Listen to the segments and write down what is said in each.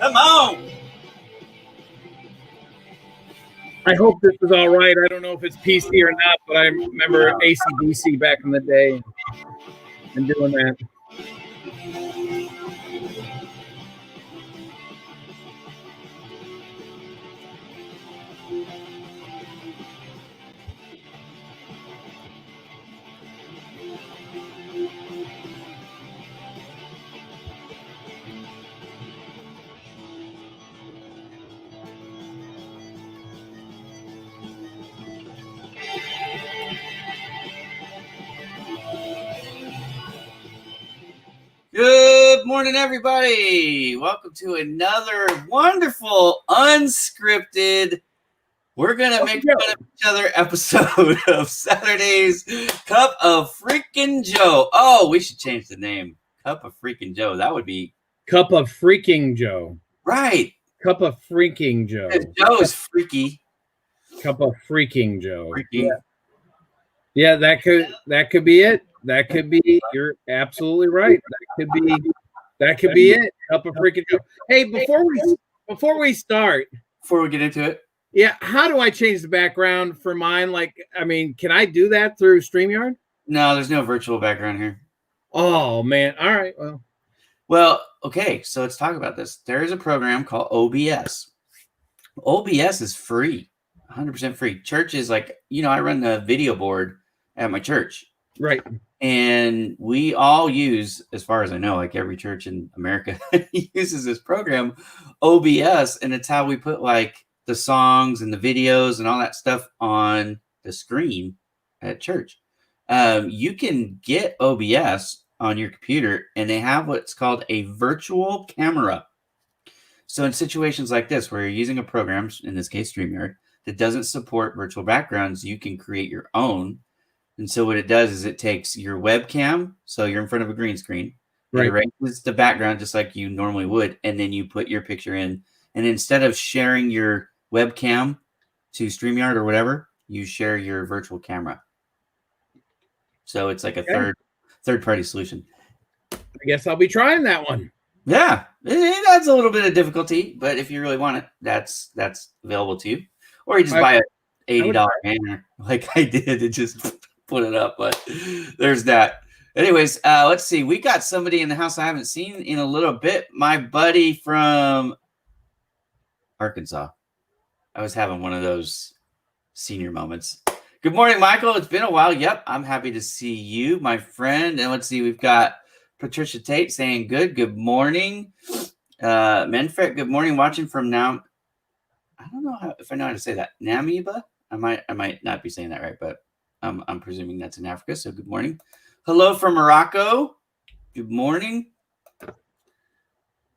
Come on. I hope this is all right. I don't know if it's PC or not, but I remember AC/DC back in the day and doing that. Good morning, everybody. Welcome to another wonderful, unscripted, we're going to make fun of each other episode of Saturday's Cup of Freaking Joe. Oh, we should change the name. Cup of Freaking Joe. That would be... Cup of Freaking Joe. Right. Cup of Freaking Joe. Joe is freaky. Cup of Freaking Joe. Freaking. Yeah, that could be it. That could be. You're absolutely right. That could be it. Cup of Freaking Joe. Hey, before we start, before we get into it, yeah, how do I change the background for mine? Like, I mean, can I do that through StreamYard? No, there's no virtual background here. Oh man! All right. Well, okay. So let's talk about this. There is a program called OBS. OBS is free, 100% free. Church is like, I run the video board at my church. Right. And we all use, as far as I know, like every church in America uses this program, OBS, and it's how we put like the songs and the videos and all that stuff on the screen at church. You can get OBS on your computer, and they have what's called a virtual camera. So in situations like this, where you're using a program, in this case StreamYard, that doesn't support virtual backgrounds, you can create your own. And so what it does is it takes your webcam, so you're in front of a green screen, right? It erases the background just like you normally would, and then you put your picture in. And instead of sharing your webcam to StreamYard or whatever, you share your virtual camera. So it's like a third-party solution. I guess I'll be trying that one. Yeah, it adds a little bit of difficulty, but if you really want it, that's available to you. Or you just buy an $80 banner like I did and just put it up. But there's that. Anyways, let's see. We got somebody in the house I haven't seen in a little bit. My buddy from Arkansas. I was having one of those senior moments. Good morning, Michael. It's been a while. Yep, I'm happy to see you, my friend. And let's see, we've got Patricia Tate saying good morning. Menfret, good morning. Watching from now. I don't know if I know how to say that. Namibia? I might not be saying that right, but I'm presuming that's in Africa. So good morning. Hello from Morocco. Good morning.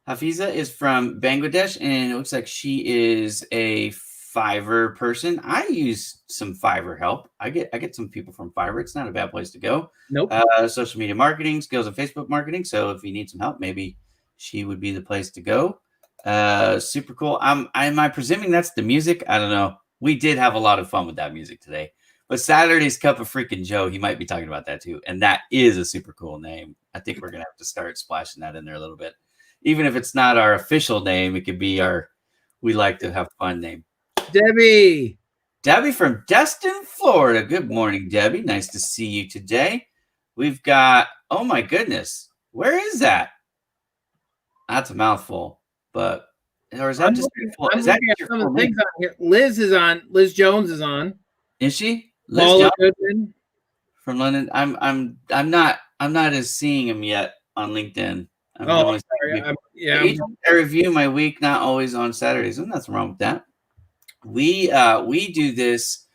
Hafiza is from Bangladesh, and it looks like she is a Fiverr person. I use some Fiverr help. I get some people from Fiverr. It's not a bad place to go. Nope. Social media marketing, skills and Facebook marketing. So if you need some help, maybe she would be the place to go. Super cool. Am I presuming that's the music? I don't know. We did have a lot of fun with that music today. But Saturday's Cup of Freaking Joe, he might be talking about that too. And that is a super cool name. I think we're going to have to start splashing that in there a little bit. Even if it's not our official name, it could be we like to have fun name. Debbie from Destin, Florida. Good morning, Debbie. Nice to see you today. We've got, oh my goodness, where is that? That's a mouthful, but or is that just full? Is that some of the things on here? Liz Jones is on. Is she? Paula Goodman from London. I'm not as seeing him yet on LinkedIn. I'm sorry. I review my week, not always on Saturdays. There's nothing wrong with that. We do this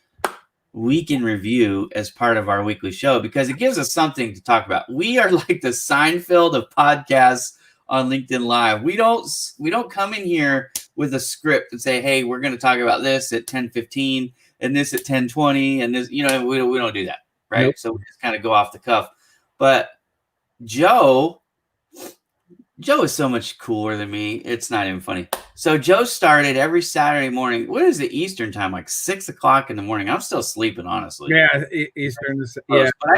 week in review as part of our weekly show because it gives us something to talk about. We are like the Seinfeld of podcasts on LinkedIn Live. We don't come in here with a script and say, hey, we're going to talk about this at 10:15 and this at 10:20 and this, we don't do that, right? Nope. So we just kind of go off the cuff. But Joe is so much cooler than me. It's not even funny. So Joe started every Saturday morning. What is the Eastern time? Like 6:00 in the morning. I'm still sleeping, honestly. Yeah, Eastern. Yeah, but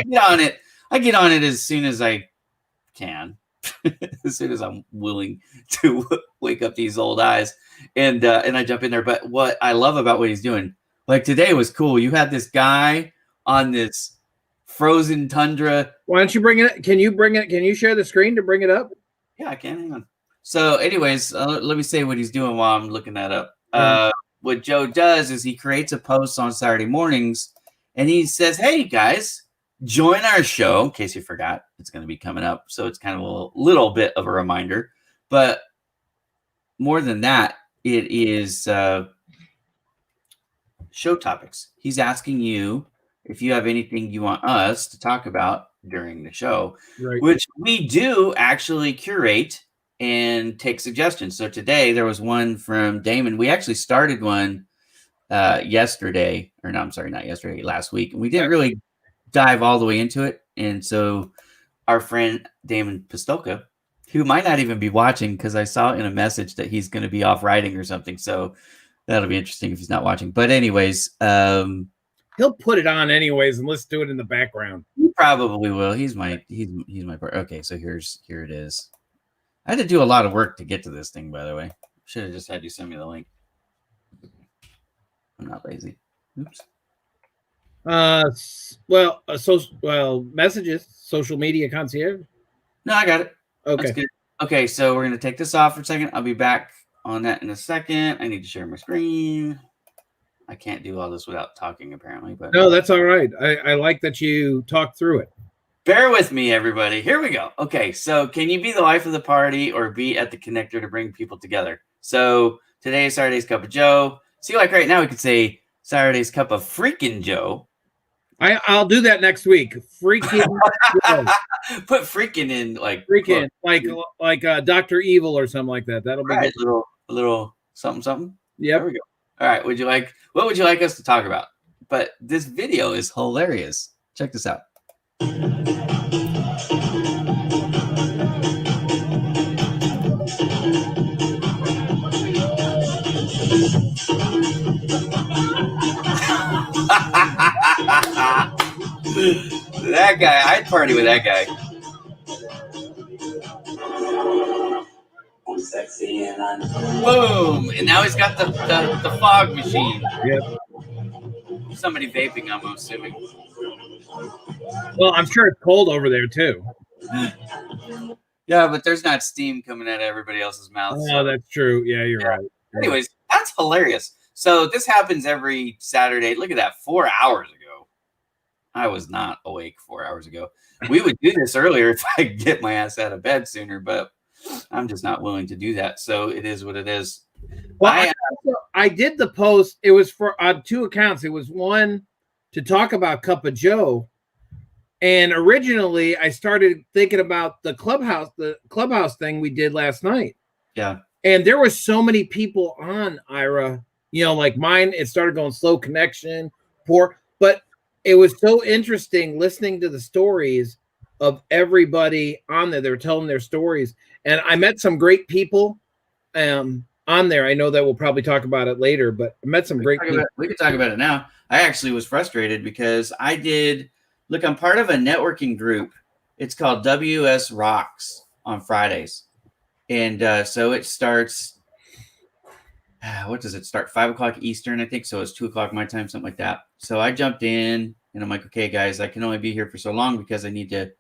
I get on it as soon as I can. as soon as I'm willing to wake up these old eyes, and I jump in there. But what I love about what he's doing, like today was cool. You had this guy on this frozen tundra. Why don't you bring it? Can you bring it? Can you share the screen to bring it up? Yeah, I can. Hang on. So, anyways, let me say what he's doing while I'm looking that up. What Joe does is he creates a post on Saturday mornings, and he says, "Hey guys, join our show." In case you forgot, it's going to be coming up, so it's kind of a little bit of a reminder. But more than that, it is show topics. He's asking you if you have anything you want us to talk about during the show, Right. which we do actually curate and take suggestions. So today there was one from Damon. We actually started one yesterday, or no, I'm sorry, not yesterday, last week. And we didn't really dive all the way into it. And so our friend Damon Pistolka, who might not even be watching because I saw in a message that he's going to be off riding or something. So that'll be interesting if he's not watching. But anyways, he'll put it on anyways and let's do it in the background. He probably will. He's my part. Okay, so here it is. I had to do a lot of work to get to this thing, by the way. Should have just had you send me the link. I'm not lazy. Oops. Messages, social media concierge. No, I got it. Okay. That's good. Okay, so we're gonna take this off for a second. I'll be back on that in a second. I need to share my screen. I can't do all this without talking, apparently. But no, that's all right. I like that you talked through it. Bear with me, everybody. Here we go. Okay, so can you be the life of the party or be at the connector to bring people together? So today is Saturday's Cup of Joe. See, like right now, we could say Saturday's Cup of Freaking Joe. I'll do that next week. Freaking Joe. Put freaking in like freaking like Dr. Evil or something like that. That'll be right, a little something. Yeah. There we go. All right. What would you like us to talk about? But this video is hilarious. Check this out. That guy, I'd party with that guy. Boom! And now he's got the fog machine. Yep. Somebody vaping, I'm assuming. Well, I'm sure it's cold over there too. Yeah, but there's not steam coming out of everybody else's mouth. Oh, so. That's true. Yeah, you're right. Anyways, that's hilarious. So this happens every Saturday. Look at that, 4 hours ago. I was not awake 4 hours ago. We would do this earlier if I could get my ass out of bed sooner, but I'm just not willing to do that. So it is what it is. Well, I did the post. It was for on 2 accounts. It was one to talk about Cup of Joe. And originally I started thinking about the clubhouse thing we did last night. Yeah. And there was so many people on Ira, like mine, it started going slow connection, poor, but it was so interesting listening to the stories of everybody on there. They were telling their stories. And I met some great people on there. I know that we'll probably talk about it later, but I met some great people. We can talk about it now. I actually was frustrated because I'm part of a networking group. It's called WS Rocks on Fridays. And so it starts, what does it start? 5 o'clock Eastern, I think. So it's 2 o'clock my time, something like that. So I jumped in and I'm like, okay, guys, I can only be here for so long because I need to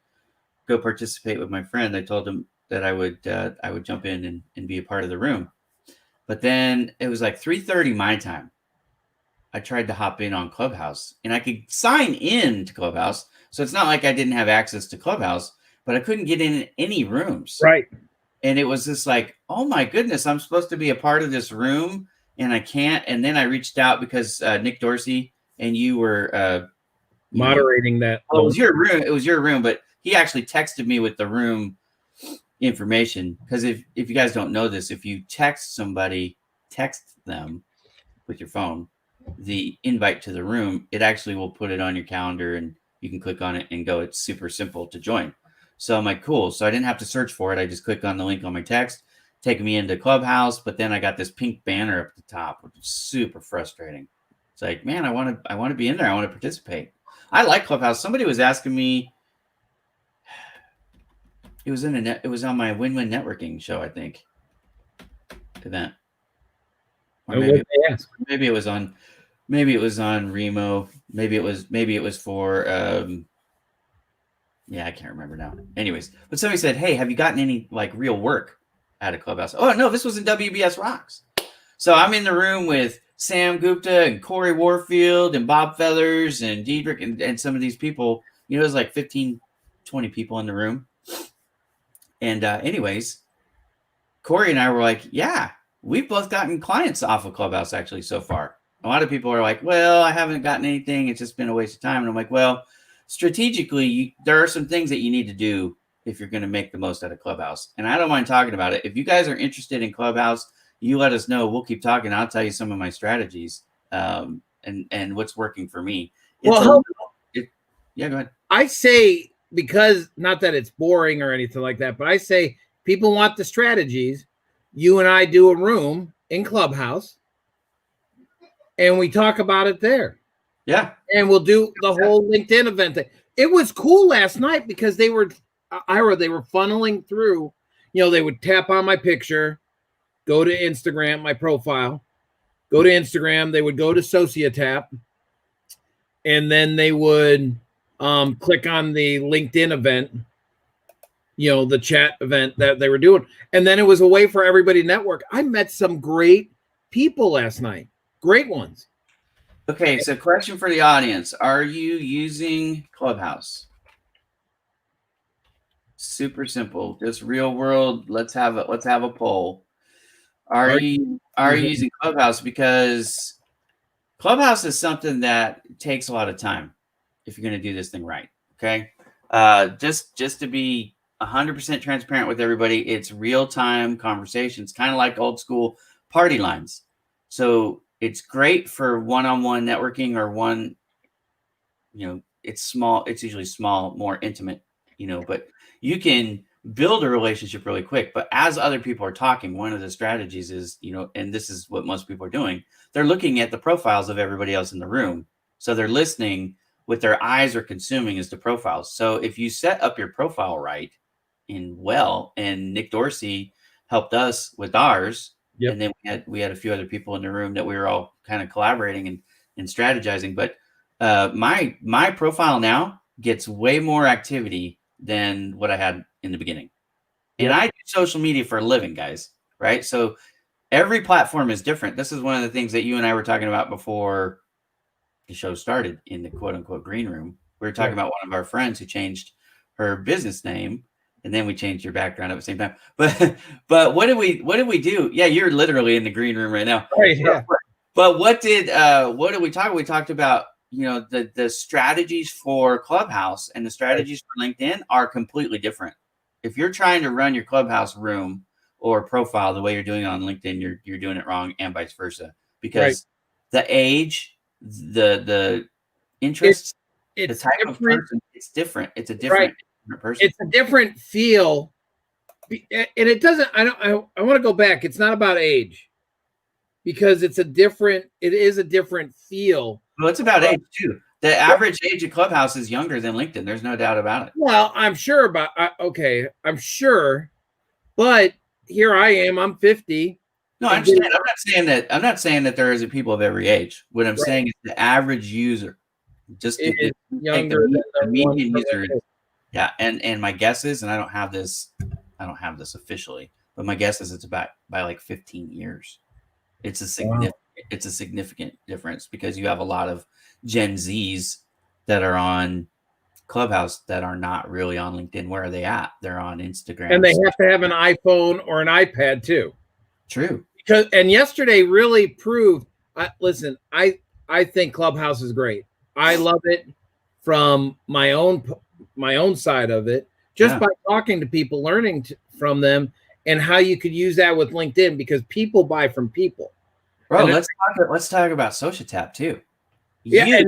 go participate with my friend. I told him that I would jump in and be a part of the room. But then it was like 3:30 my time. I tried to hop in on Clubhouse and I could sign in to Clubhouse. So it's not like I didn't have access to Clubhouse, but I couldn't get in any rooms. Right. And it was just like, oh my goodness, I'm supposed to be a part of this room and I can't. And then I reached out because Nick Dorsey and you were moderating that. Well, it was your room. It was your room, but he actually texted me with the room information. Because if you guys don't know this, if you text them with your phone, the invite to the room, it actually will put it on your calendar and you can click on it and go. It's super simple to join. So I'm like, cool. So I didn't have to search for it. I just clicked on the link on my text, taking me into Clubhouse. But then I got this pink banner up at the top, which is super frustrating. It's like, man, I want to be in there. I want to participate. I like Clubhouse. Somebody was asking me, It was it was on my Win-Win Networking show, I think. Event. Or And what they ask? maybe it was on Remo. Maybe it was for yeah, I can't remember now. Anyways, but somebody said, "Hey, have you gotten any like real work out of Clubhouse?" Oh no, this was in WBS Rocks. So I'm in the room with Sam Gupta and Corey Warfield and Bob Feathers and Diedrich and some of these people. You know, there's like 15, 20 people in the room. And anyways, Corey and I were like, yeah, we've both gotten clients off of Clubhouse actually so far. A lot of people are like, well, I haven't gotten anything. It's just been a waste of time. And I'm like, well, strategically, there are some things that you need to do if you're going to make the most out of Clubhouse. And I don't mind talking about it. If you guys are interested in Clubhouse, you let us know. We'll keep talking. I'll tell you some of my strategies and what's working for me. Yeah, go ahead. I say, because not that it's boring or anything like that, but I say people want the strategies. You and I do a room in Clubhouse and we talk about it there. Yeah. And we'll do the whole LinkedIn event thing. It was cool last night because they were funneling through, you know, they would tap on my picture, go to Instagram, my profile, go to Instagram, they would go to Sociotap, and then they would click on the LinkedIn event, you know, the chat event that they were doing. And then it was a way for everybody to network. I met some great people last night, great ones. Okay, so question for the audience. Are you using Clubhouse? Super simple, just real world. Let's have a poll. Are you using Clubhouse? Because Clubhouse is something that takes a lot of time if you're going to do this thing right. Okay, just to be 100% transparent with everybody, it's real-time conversations, kind of like old school party lines. So it's great for one-on-one networking or one, you know, it's small, it's usually small, more intimate, you know, but you can build a relationship really quick. But as other people are talking, one of the strategies is, you know, and this is what most people are doing, they're looking at the profiles of everybody else in the room. So they're listening, what their eyes are consuming is the profiles. So if you set up your profile right and Nick Dorsey helped us with ours, Yep. and then we had a few other people in the room that we were all kind of collaborating and strategizing. But my profile now gets way more activity than what I had in the beginning. And I do social media for a living, guys, right? So every platform is different. This is one of the things that you and I were talking about before the show started in the quote unquote green room. We were talking about one of our friends who changed her business name, and then we changed your background at the same time. But what did we do? Yeah, you're literally in the green room right now. Right, yeah. But what did we talk? We talked about, you know, the strategies for Clubhouse and the strategies for LinkedIn are completely different. If you're trying to run your Clubhouse room or profile the way you're doing it on LinkedIn, you're doing it wrong, and vice versa, because the age, the interests, it's the type of person, it's different. It's a different person. It's a different feel, and it doesn't. I want to go back. It's not about age, because it is a different feel. Well, it's about age too. The average age of Clubhouse is younger than LinkedIn. There's no doubt about it. Well, I'm sure I'm sure, but here I am. I'm 50. No, I understand. I'm not saying that there isn't people of every age. What I'm saying is the average user, just younger than the median user is, yeah. And my guess is, and I don't have this officially, but my guess is it's about by like 15 years. It's a significant difference, because you have a lot of Gen Zs that are on Clubhouse that are not really on LinkedIn. Where are they at? They're on Instagram. And they have to have an iPhone or an iPad too. True. And yesterday really proved, listen, I think Clubhouse is great. I love it from my own side of it, just by talking to people, learning from them, and how you could use that with LinkedIn, because people buy from people. Bro, let's talk about Sociotap too. Yeah,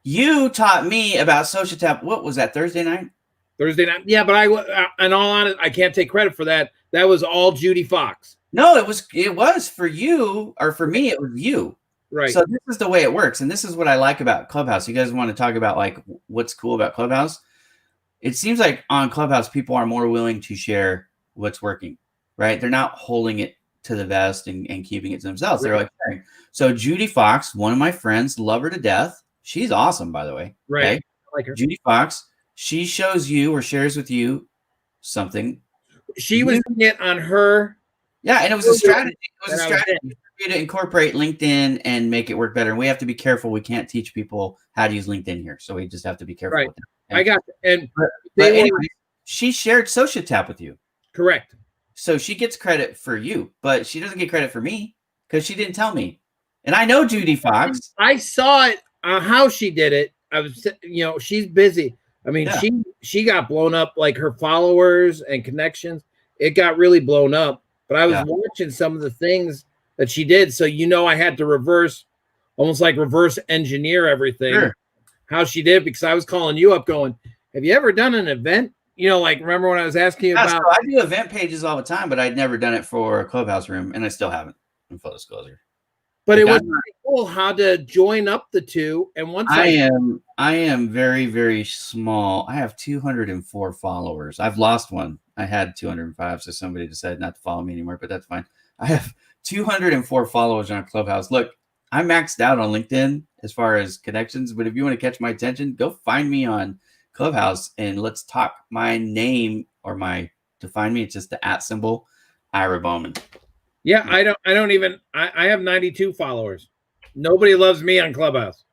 you taught me about Sociotap. What was that, Thursday night? Thursday night. Yeah, but in all honesty, I can't take credit for that. That was all Judy Fox. No, it was for you, or for me, it was you. Right. So this is the way it works, and this is what I like about Clubhouse. You guys want to talk about like what's cool about Clubhouse? it seems like on Clubhouse, people are more willing to share what's working, right? They're not holding it to the vest and keeping it to themselves. They're like, sharing. So Judy Fox, one of my friends, love her to death. She's awesome, by the way. Right. Okay? I like her. Judy Fox, she shows you or shares with you something. She was doing it on her. Yeah, and it was a strategy. It was a that I was strategy for you to incorporate LinkedIn and make it work better. And we have to be careful. We can't teach people how to use LinkedIn here. So we just have to be careful Right. with that. I got that. And But anyway, she shared SocialTap with you. correct. So she gets credit for you, but she doesn't get credit for me because she didn't tell me. And I know Judy Fox. I saw it how she did it. I was, she's busy. I mean, Yeah. she got blown up, like her followers and connections. It got really blown up. But I was watching some of the things that she did. So, I had to almost like reverse engineer everything, how she did, because I was calling you up going, have you ever done an event? Like, remember when I was asking you about? So I do event pages all the time, but I'd never done it for a Clubhouse room, and I still haven't, in full disclosure. But it was pretty cool how to join up the two. And once I am very, very small. I have 204 followers. I've lost one. I had 205, so somebody decided not to follow me anymore, but that's fine. I have 204 followers on Clubhouse. Look, I'm maxed out on LinkedIn as far as connections, but if you want to catch my attention, go find me on Clubhouse and let's talk. My name to find me, it's just the @ symbol, Ira Bowman. Yeah, I have 92 followers. Nobody loves me on Clubhouse.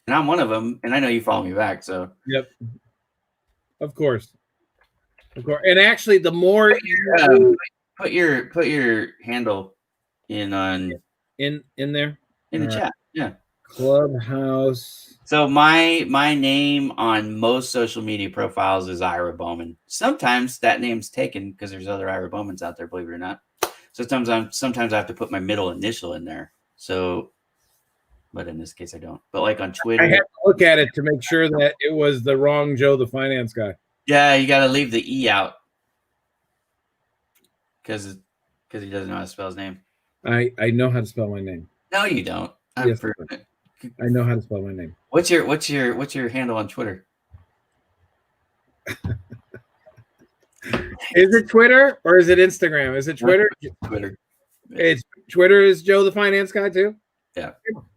And I'm one of them, and I know you follow me back, so. Yep. Of course. And actually, the more put your handle in there in the chat. Yeah. Clubhouse. So my name on most social media profiles is Ira Bowman. Sometimes that name's taken because there's other Ira Bowmans out there, believe it or not. Sometimes I have to put my middle initial in there. So, but in this case I don't. But like on Twitter, I had to look at it to make sure that it was the wrong Joe the finance guy. Yeah, you got to leave the E out because he doesn't know how to spell his name. I know how to spell my name. No, you don't. Yes, I know how to spell my name. What's your handle on Twitter? Is it Twitter or is it Instagram? Is it Twitter? Twitter. It's Twitter is Joe the finance guy too? Yeah.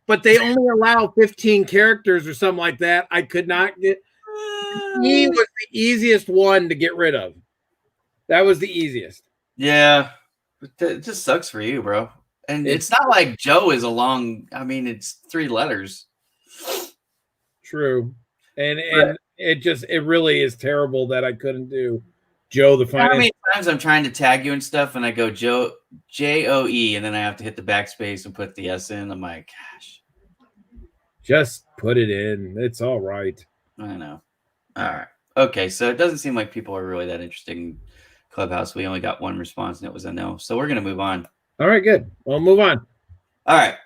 But they only allow 15 characters or something like that. I could not get. He was the easiest one to get rid of. That was the easiest. Yeah. It just sucks for you, bro. And it's not like Joe is a long, it's 3 letters. True. And it really is terrible that I couldn't do Joe the finance. How many times I'm trying to tag you and stuff and I go Joe, Joe, and then I have to hit the backspace and put the S in. I'm like, gosh. Just put it in. It's all right. I know. All right. Okay. So it doesn't seem like people are really that interested in Clubhouse. We only got one response and it was a no. So we're going to move on. All right, good. Well, move on. All right.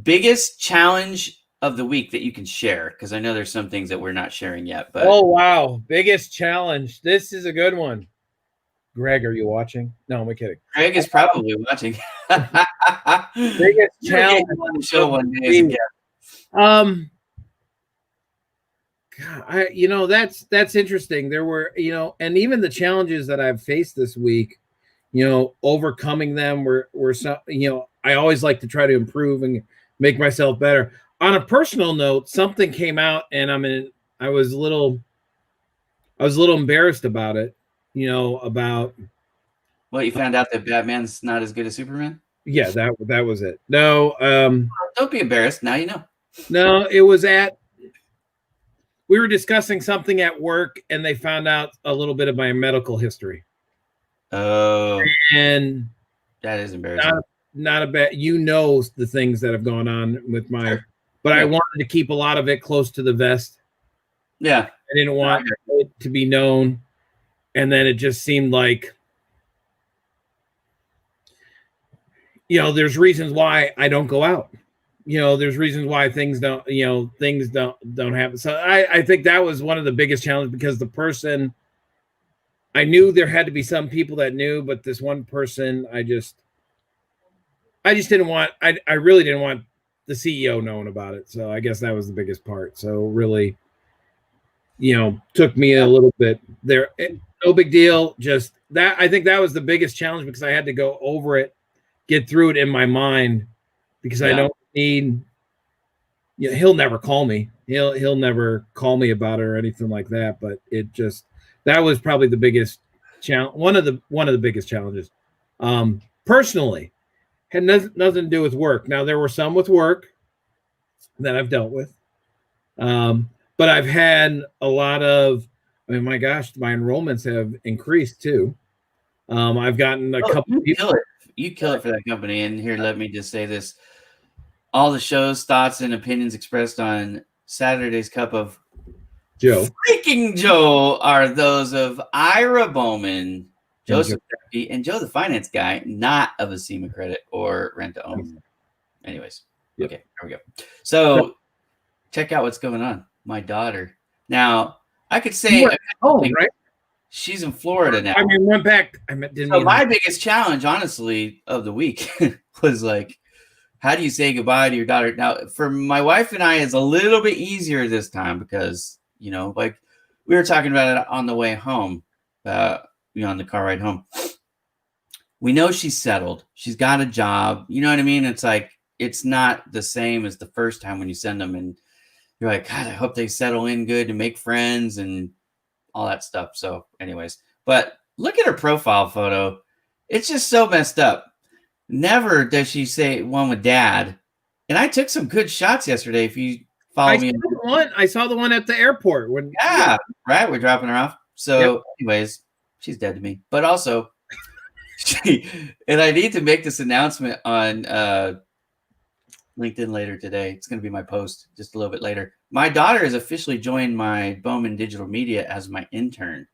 Biggest challenge of the week that you can share, because I know there's some things that we're not sharing yet. But oh, wow. Biggest challenge. This is a good one. Greg, are you watching? No, I'm kidding. Greg is probably watching. Biggest challenge on the show one day as a guest. That's interesting. There were, and even the challenges that I've faced this week, overcoming them were some, I always like to try to improve and make myself better. On a personal note, something came out and I was a little embarrassed about it, about. Well, you found out that Batman's not as good as Superman? Yeah, that was it. No, don't be embarrassed. Now you know. No, it was we were discussing something at work and they found out a little bit of my medical history. Oh. And that is embarrassing. Not a bad, the things that have gone on with but I wanted to keep a lot of it close to the vest. Yeah. I didn't want it to be known. And then it just seemed like, there's reasons why I don't go out. There's reasons why things don't happen. So I think that was one of the biggest challenges, because the person, I knew there had to be some people that knew, but this one person, I just didn't want, I really didn't want the CEO knowing about it. So I guess that was the biggest part. So really, took me a little bit there. No big deal. Just that, I think that was the biggest challenge because I had to go over it, get through it in my mind, because I don't need. He'll never call me. He'll never call me about it or anything like that. But that was probably the biggest challenge. One of the biggest challenges. Personally, had nothing to do with work. Now there were some with work that I've dealt with, but I've had a lot of. I mean, my gosh, my enrollments have increased too. I've gotten a couple. You kill it for that company. And here, let me just say this: all the shows, thoughts, and opinions expressed on Saturday's Cup of Freaking Joe are those of Ira Bowman, Joseph Duffy, and Joe the finance guy, not of Acima Credit or Rent to Own. Anyways, okay, here we go. So check out what's going on. My daughter. Now, I could say right? She's in Florida now. I mean, went back. So my biggest challenge, honestly, of the week was like, how do you say goodbye to your daughter? Now, for my wife and I, it's a little bit easier this time because, like we were talking about it on the way home, on the car ride home. We know she's settled. She's got a job. You know what I mean? It's like, it's not the same as the first time when you send them and you're like, God, I hope they settle in good and make friends and all that stuff. So anyways, but look at her profile photo. It's just so messed up. Never does she say one with dad. And I took some good shots yesterday. If you follow me. I saw the one at the airport. Right. We're dropping her off. So anyways, she's dead to me. But also, and I need to make this announcement on LinkedIn later today. It's going to be my post just a little bit later. My daughter has officially joined my Bowman Digital Media as my intern.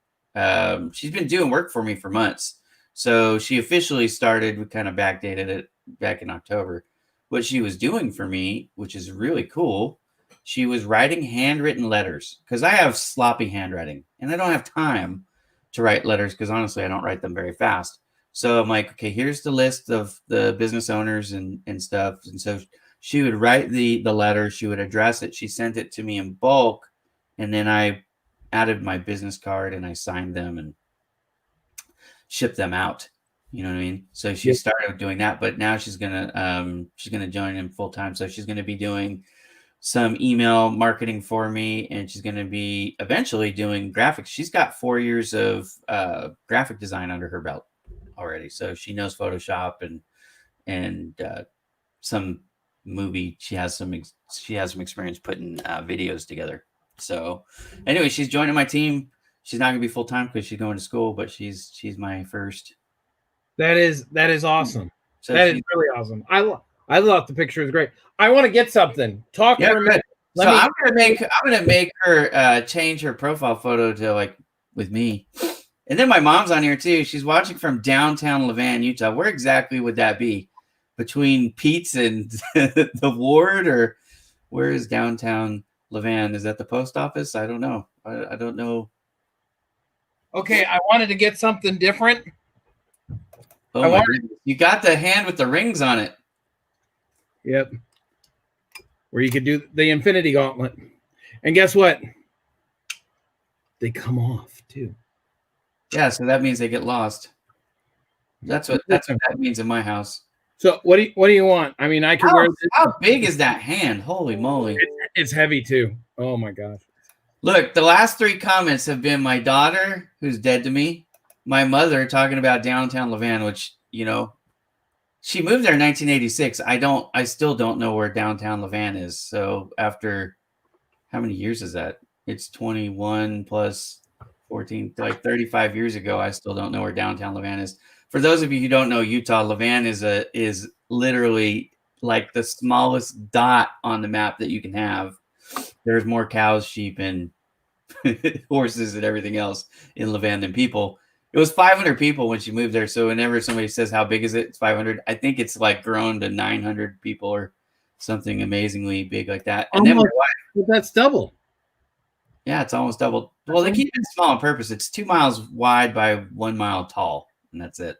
She's been doing work for me for months. So she officially started, we kind of backdated it back in October. What she was doing for me, which is really cool, she was writing handwritten letters because I have sloppy handwriting and I don't have time to write letters because honestly, I don't write them very fast. So I'm like, okay, here's the list of the business owners and stuff. And so she would write the letter, she would address it, she sent it to me in bulk, and then I added my business card and I signed them and shipped them out. You know what I mean? So she started doing that, but now she's gonna join in full time. So she's gonna be doing some email marketing for me, and she's gonna be eventually doing graphics. She's got 4 years of graphic design under her belt already, so she knows Photoshop and some movie. She has some experience putting videos together. So anyway, she's joining my team. She's not gonna be full time because she's going to school, but she's my first. That is awesome. So that is really awesome. I thought the picture is great. I want to get something. Talk for a minute. I'm gonna make her change her profile photo to like with me. And then my mom's on here too. She's watching from downtown Levan, Utah. Where exactly would that be? Between Pete's and the Ward, or where is downtown Levan? Is that the post office? I don't know. I don't know. Okay, I wanted to get something different. Oh my goodness. You got the hand with the rings on it. Yep. Where you could do the Infinity Gauntlet. And guess what? They come off too. Yeah, so that means they get lost. That's what that means in my house. So what do you want? I mean, I can wear this. How big is that hand? Holy moly. It's heavy too. Oh my gosh. Look, the last 3 comments have been my daughter, who's dead to me, my mother talking about downtown Levan, which, she moved there in 1986. I still don't know where downtown Levan is. So after how many years is that? It's 21 plus 14, like 35 years ago. I still don't know where downtown Levan is. For those of you who don't know Utah, Levan is literally like the smallest dot on the map that you can have. There's more cows, sheep, and horses and everything else in Levan than people. It was 500 people when she moved there. So whenever somebody says how big is it, it's 500. I think it's like grown to 900 people or something amazingly big like that. And then my wife, that's double. Yeah, it's almost double. Well, they keep it small on purpose. It's 2 miles wide by 1 mile tall, and that's it.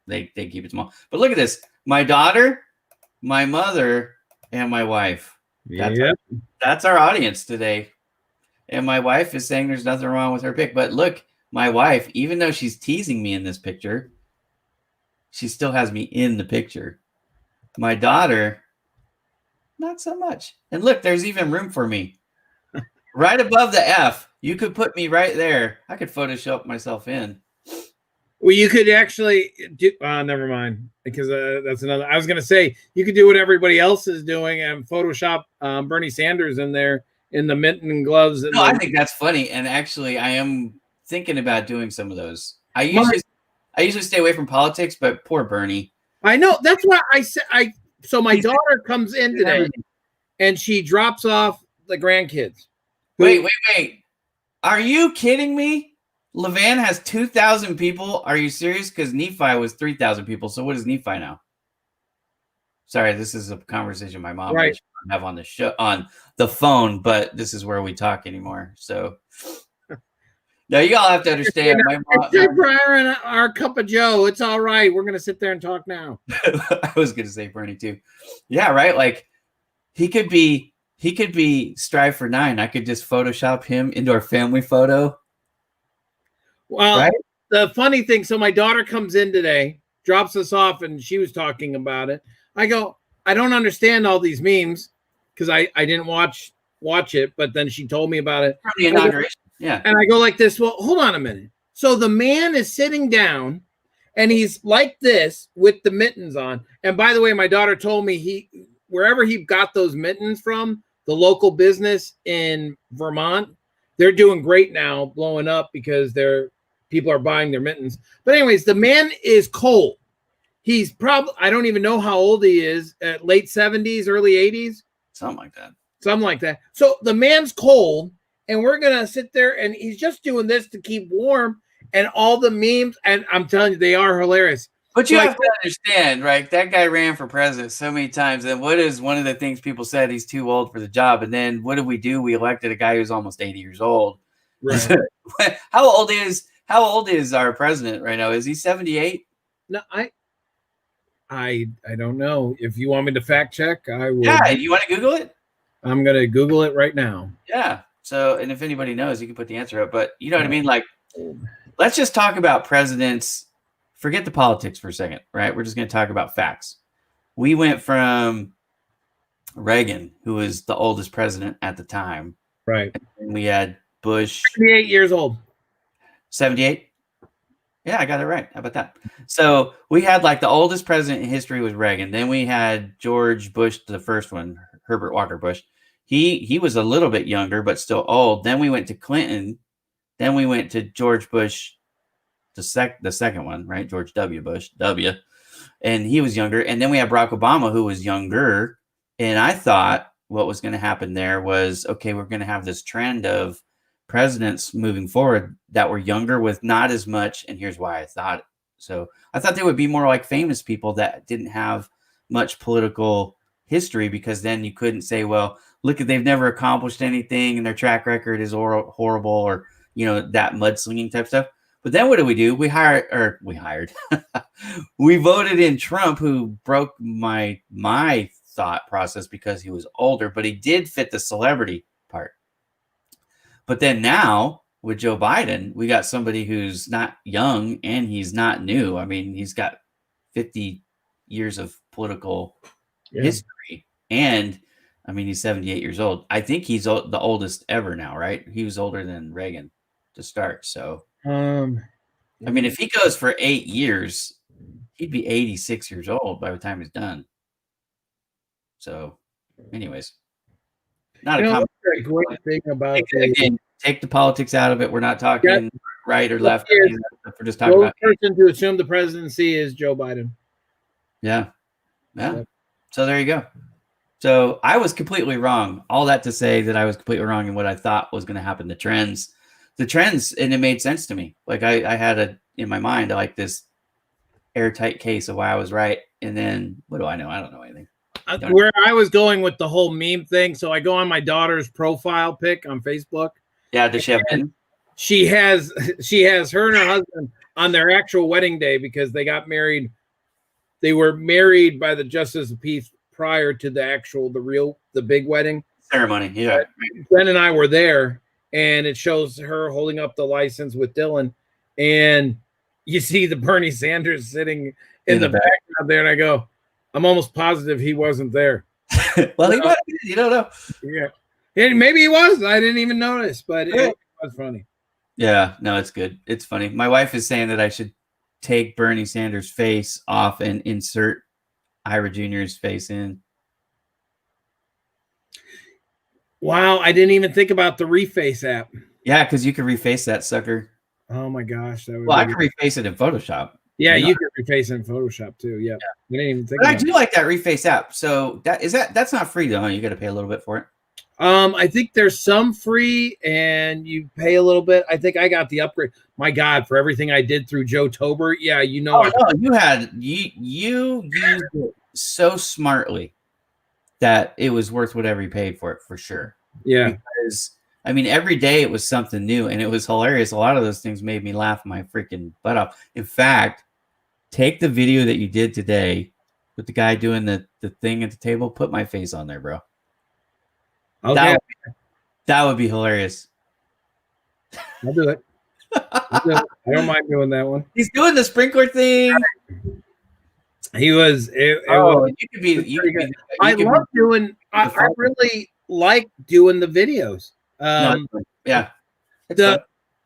They keep it small. But look at this: my daughter, my mother, and my wife. That's our audience today. And my wife is saying there's nothing wrong with her pic. But look, my wife, even though she's teasing me in this picture, she still has me in the picture. My daughter, not so much. And look, there's even room for me. Right above the F. You could put me right there. I could Photoshop myself in. Well, you could actually do. Never mind, because that's another. I was going to say you could do what everybody else is doing and Photoshop Bernie Sanders in there in the mitten and gloves. And no, I think that's funny. And actually, I am thinking about doing some of those. I usually stay away from politics, but poor Bernie. I know that's why I said So my daughter comes in today, and she drops off the grandkids. Wait. Are you kidding me? Levan has 2,000 people. Are you serious? Because Nephi was 3,000 people. So what is Nephi now? Sorry, this is a conversation my mom right. have on the show on the phone, but this is where we talk anymore. So now you all have to understand. My mom, our cup of Joe. It's all right. We're gonna sit there and talk now. I was gonna say Bernie too. Yeah, right. Like he could be Strive for 9. I could just Photoshop him into our family photo. Well, right? The funny thing, so my daughter comes in today, drops us off, and she was talking about it. I go, I don't understand all these memes because I didn't watch it, but then she told me about it. From the inauguration. Yeah. And I go like this, well, hold on a minute. So the man is sitting down and he's like this with the mittens on. And by the way, my daughter told me wherever he got those mittens from, the local business in Vermont, they're doing great now, blowing up because people are buying their mittens. But anyways, the man is cold. He's probably, I don't even know how old he is, late 70s, early 80s. Something like that. So the man's cold, and we're going to sit there, and he's just doing this to keep warm, and all the memes, and I'm telling you, they are hilarious. But you have to understand, right? That guy ran for president so many times, and what is one of the things people said? He's too old for the job. And then what did we do? We elected a guy who's almost 80 years old. Right. How old is our president right now? Is he 78? No, I don't know. If you want me to fact check, I will. Yeah, you want to Google it? I'm going to Google it right now. Yeah. So, and if anybody knows, you can put the answer up. But you know what I mean? Like, let's just talk about presidents. Forget the politics for a second, right? We're just going to talk about facts. We went from Reagan, who was the oldest president at the time. Right. And we had Bush. 78 years old. 78? Yeah, I got it right. How about that? So we had like the oldest president in history was Reagan. Then we had George Bush, the first one, Herbert Walker Bush. He was a little bit younger, but still old. Then we went to Clinton. Then we went to George Bush, the second one, right? George W. Bush, W. And he was younger. And then we had Barack Obama, who was younger. And I thought what was going to happen there was, okay, we're going to have this trend of presidents moving forward that were younger with not as much. And here's why I thought. So I thought they would be more like famous people that didn't have much political history, because then you couldn't say, well, look, they've never accomplished anything and their track record is horrible, or, you know, that mudslinging type stuff. But then what did we do? We voted in Trump, who broke my thought process because he was older, but he did fit the celebrity part. But then now with Joe Biden, we got somebody who's not young and he's not new. I mean, he's got 50 years of political history, and I mean, he's 78 years old. I think he's the oldest ever now, right? He was older than Reagan to start. So, I mean, if he goes for 8 years, he'd be 86 years old by the time he's done. So, anyways, not a great thing about again, take the politics out of it. We're not talking right or left. We're just talking about the person to assume the presidency is Joe Biden. Yeah. So there you go. So I was completely wrong. All that to say that I was completely wrong in what I thought was going to happen. The trends, and it made sense to me. Like I had in my mind, like this airtight case of why I was right. And then what do I know? I don't know anything. Where I was going with the whole meme thing. So I go on my daughter's profile pic on Facebook. Yeah. Does she have she has her and her husband on their actual wedding day, because they got married. They were married by the Justice of Peace prior to the big wedding ceremony. Yeah. Ben and I were there, and it shows her holding up the license with Dylan, and you see the Bernie Sanders sitting in the background there, and I go, I'm almost positive he wasn't there. Well, he might be, you don't know. Yeah, and maybe he was. I didn't even notice, but it was funny. Yeah, no, it's good. It's funny. My wife is saying that I should take Bernie Sanders' face off and insert Ira Jr.'s face in. Wow, I didn't even think about the Reface app. Yeah, because you can reface that sucker. Oh my gosh, that would well, I can reface it in Photoshop. Yeah, you can reface it in Photoshop too. Yeah, I didn't even think. But I do like that reface app. So that's not free though. Huh? You got to pay a little bit for it. I think there's some free and you pay a little bit. I think I got the upgrade. My God, for everything I did through Joe Tober. Yeah, you know. You used it so smartly that it was worth whatever you paid for it for sure. Yeah. Because I mean, every day it was something new and it was hilarious. A lot of those things made me laugh my freaking butt off. In fact, take the video that you did today with the guy doing the thing at the table, put my face on there, bro. Okay. That would be hilarious. I'll do it. I don't mind doing that one. He's doing the sprinkler thing. He was. You could be. I love doing. I really like doing the videos. Yeah.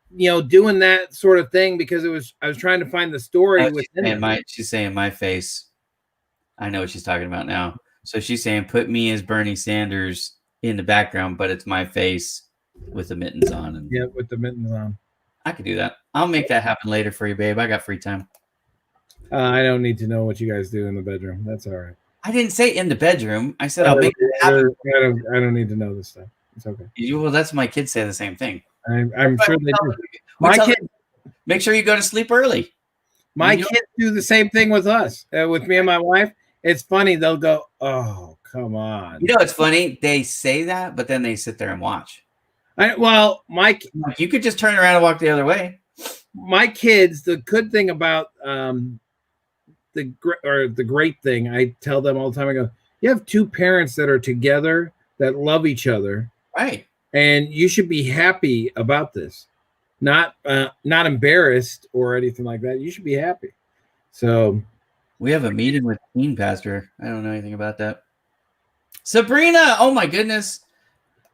Doing that sort of thing because I was trying to find the story she's saying my face. I know what she's talking about now. So she's saying put me as Bernie Sanders in the background, but it's my face with the mittens on. With the mittens on. I could do that. I'll make that happen later for you, babe. I got free time. I don't need to know what you guys do in the bedroom. That's all right. I didn't say in the bedroom. I said I'll make it happen. I don't need to know this stuff. It's okay. Well, that's my kids say the same thing. I'm sure they do. My kids make sure you go to sleep early. My kids do the same thing with us, with me and my wife. It's funny. They'll go, "Oh, come on." You know, it's funny. They say that, but then they sit there and watch. You could just turn around and walk the other way. My kids, the good thing about the great thing, I tell them all the time. I go, you have two parents that are together that love each other, right? And you should be happy about this, not embarrassed or anything like that. You should be happy. So we have a meeting with Teen Pastor. I don't know anything about that. Sabrina, oh my goodness.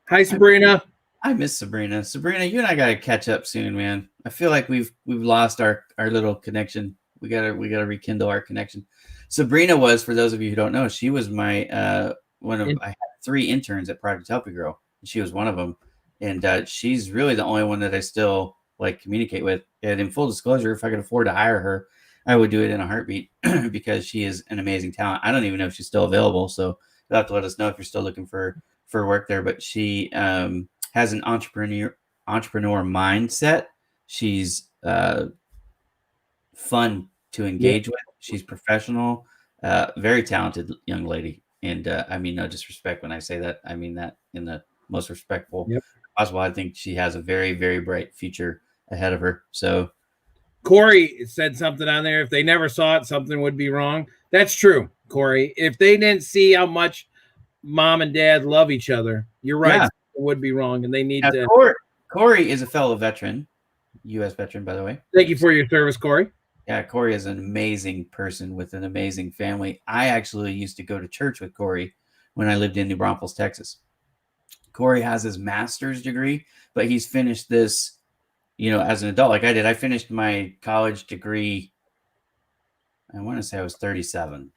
Hi, Sabrina. I miss Sabrina. Sabrina, you and I gotta catch up soon, man. I feel like we've lost our little connection. We gotta rekindle our connection. Sabrina was, for those of you who don't know, she was my I had 3 interns at Project Help You Grow. She was one of them, and she's really the only one that I still like communicate with. And in full disclosure, if I could afford to hire her, I would do it in a heartbeat because she is an amazing talent. I don't even know if she's still available, so you'll have to let us know if you're still looking for work there. But she has an entrepreneur mindset. She's fun to engage with. She's professional, very talented young lady. And I mean no disrespect when I say that. I mean that in the most respectful possible. I think she has a very, very bright future ahead of her. So Corey said something on there. If they never saw it, something would be wrong. That's true, Corey. If they didn't see how much mom and dad love each other, you're right. Yeah. It would be wrong, and they need to. Corey is a fellow veteran, U.S. veteran, by the way. Thank you for your service, Corey. Yeah, Corey is an amazing person with an amazing family. I actually used to go to church with Corey when I lived in New Braunfels, Texas. Corey has his master's degree, but he's finished this, as an adult like I did. I finished my college degree, I want to say I was 37.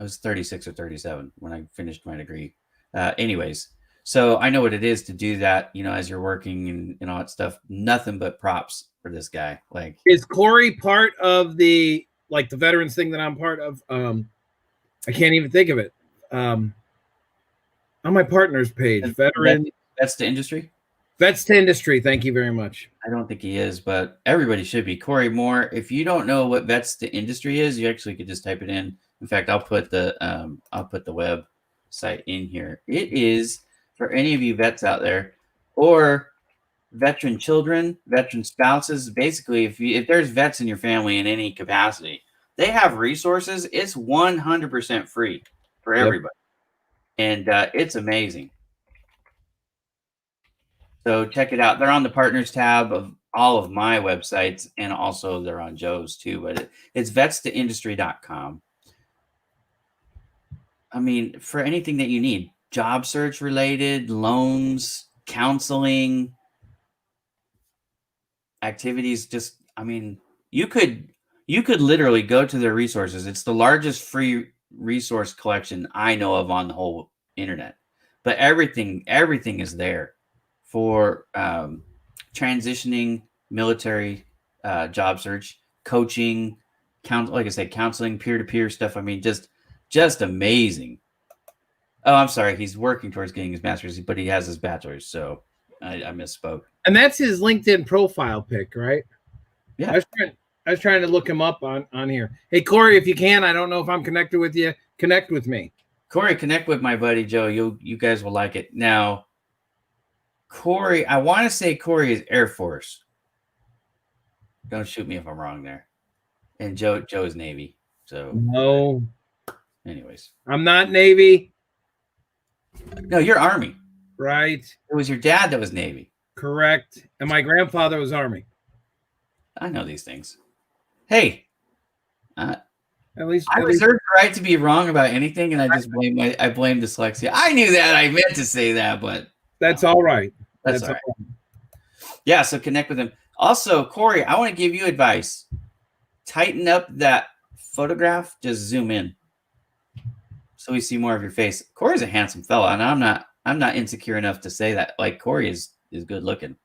I was 36 or 37 when I finished my degree. Anyways, so I know what it is to do that, as you're working and all that stuff. Nothing but props for this guy. Like, is Corey part of the veterans thing that I'm part of? I can't even think of it. On my partner's page, veteran. Vets to Industry. Vets to Industry. Thank you very much. I don't think he is, but everybody should be. Corey Moore. If you don't know what Vets to Industry is, you actually could just type it in. In fact, I'll put the website in here. It is for any of you vets out there, or veteran children, veteran spouses. Basically, if there's vets in your family in any capacity, they have resources. It's 100% free for everybody, and it's amazing. So check it out. They're on the partners tab of all of my websites, and also they're on Joe's too. But it's vetstoindustry.com. I mean, for anything that you need, job search related, loans, counseling, activities, just I mean, you could literally go to their resources. It's the largest free resource collection I know of on the whole internet. But everything is there for transitioning, military, job search, coaching, like I said, counseling, peer-to-peer stuff. I mean, just amazing. Oh, I'm sorry. He's working towards getting his master's, but he has his bachelor's, so I misspoke. And that's his LinkedIn profile pic, right? Yeah. I was trying to look him up on here. Hey, Corey, if you can, I don't know if I'm connected with you. Connect with me. Corey, connect with my buddy Joe. You guys will like it. Now, Corey, I want to say Corey is Air Force. Don't shoot me if I'm wrong there. And Joe is Navy. So no. Anyways, I'm not Navy. No, you're Army. Right. It was your dad that was Navy. Correct. And my grandfather was Army. I know these things. Hey, at least I reserve the right to be wrong about anything, and I just blame dyslexia. I knew that. I meant to say that, but that's all right. That's all right. Yeah, so connect with him. Also, Corey, I want to give you advice. Tighten up that photograph. Just zoom in, so we see more of your face. Corey's a handsome fella, and I'm not insecure enough to say that. Like, Corey is good looking.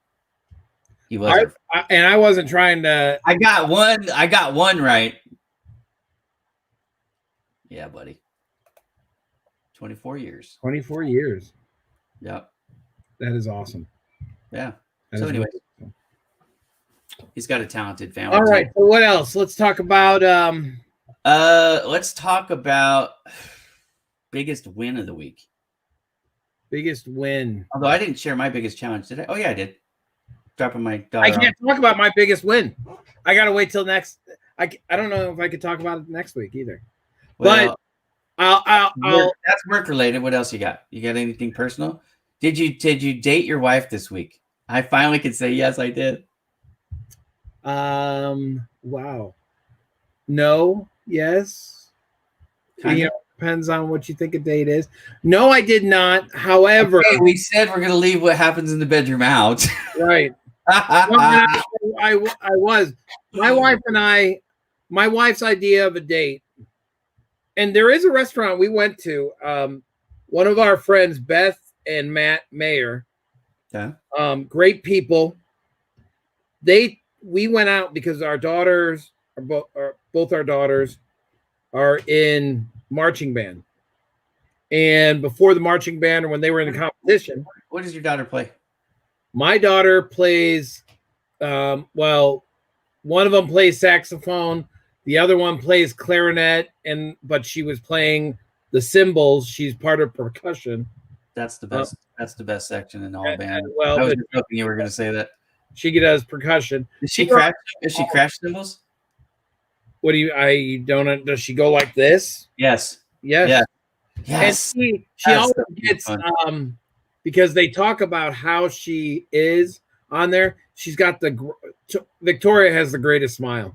He was, and I wasn't trying to. I got one right. Yeah, buddy. 24 years. 24 years. Yep. That is awesome. Yeah. So anyway, he's got a talented family. All right. So what else? Let's talk about. Let's talk about biggest win of the week. Biggest win. Although I didn't share my biggest challenge, did I? Oh yeah, I did. Dropping my daughter. I can't talk about my biggest win. I gotta wait till next. I don't know if I could talk about it next week either. Well, but I'll that's work related. What else you got? You got anything personal? Did you date your wife this week? I finally could say yes, I did. Wow. No. Yes. Depends on what you think a date is. No, I did not. However, okay, we said we're gonna leave what happens in the bedroom out. Right. I was. My wife and I. My wife's idea of a date. And there is a restaurant we went to. One of our friends, Beth and Matt Mayer. Yeah. Great people. We went out because our daughters both our daughters are in marching band. And before the marching band, or when they were in the competition. What does your daughter play? My daughter plays. Well, one of them plays saxophone. The other one plays clarinet, but she was playing the cymbals. She's part of percussion. That's the best. That's the best section in all band. Well, I was just hoping you were going to say that. She does percussion. Does she crash? Does she crash cymbals? What do you? I don't. Does she go like this? Yes. Yes. Yeah. Yes. And she always gets because they talk about how she is on there. She's got Victoria has the greatest smile.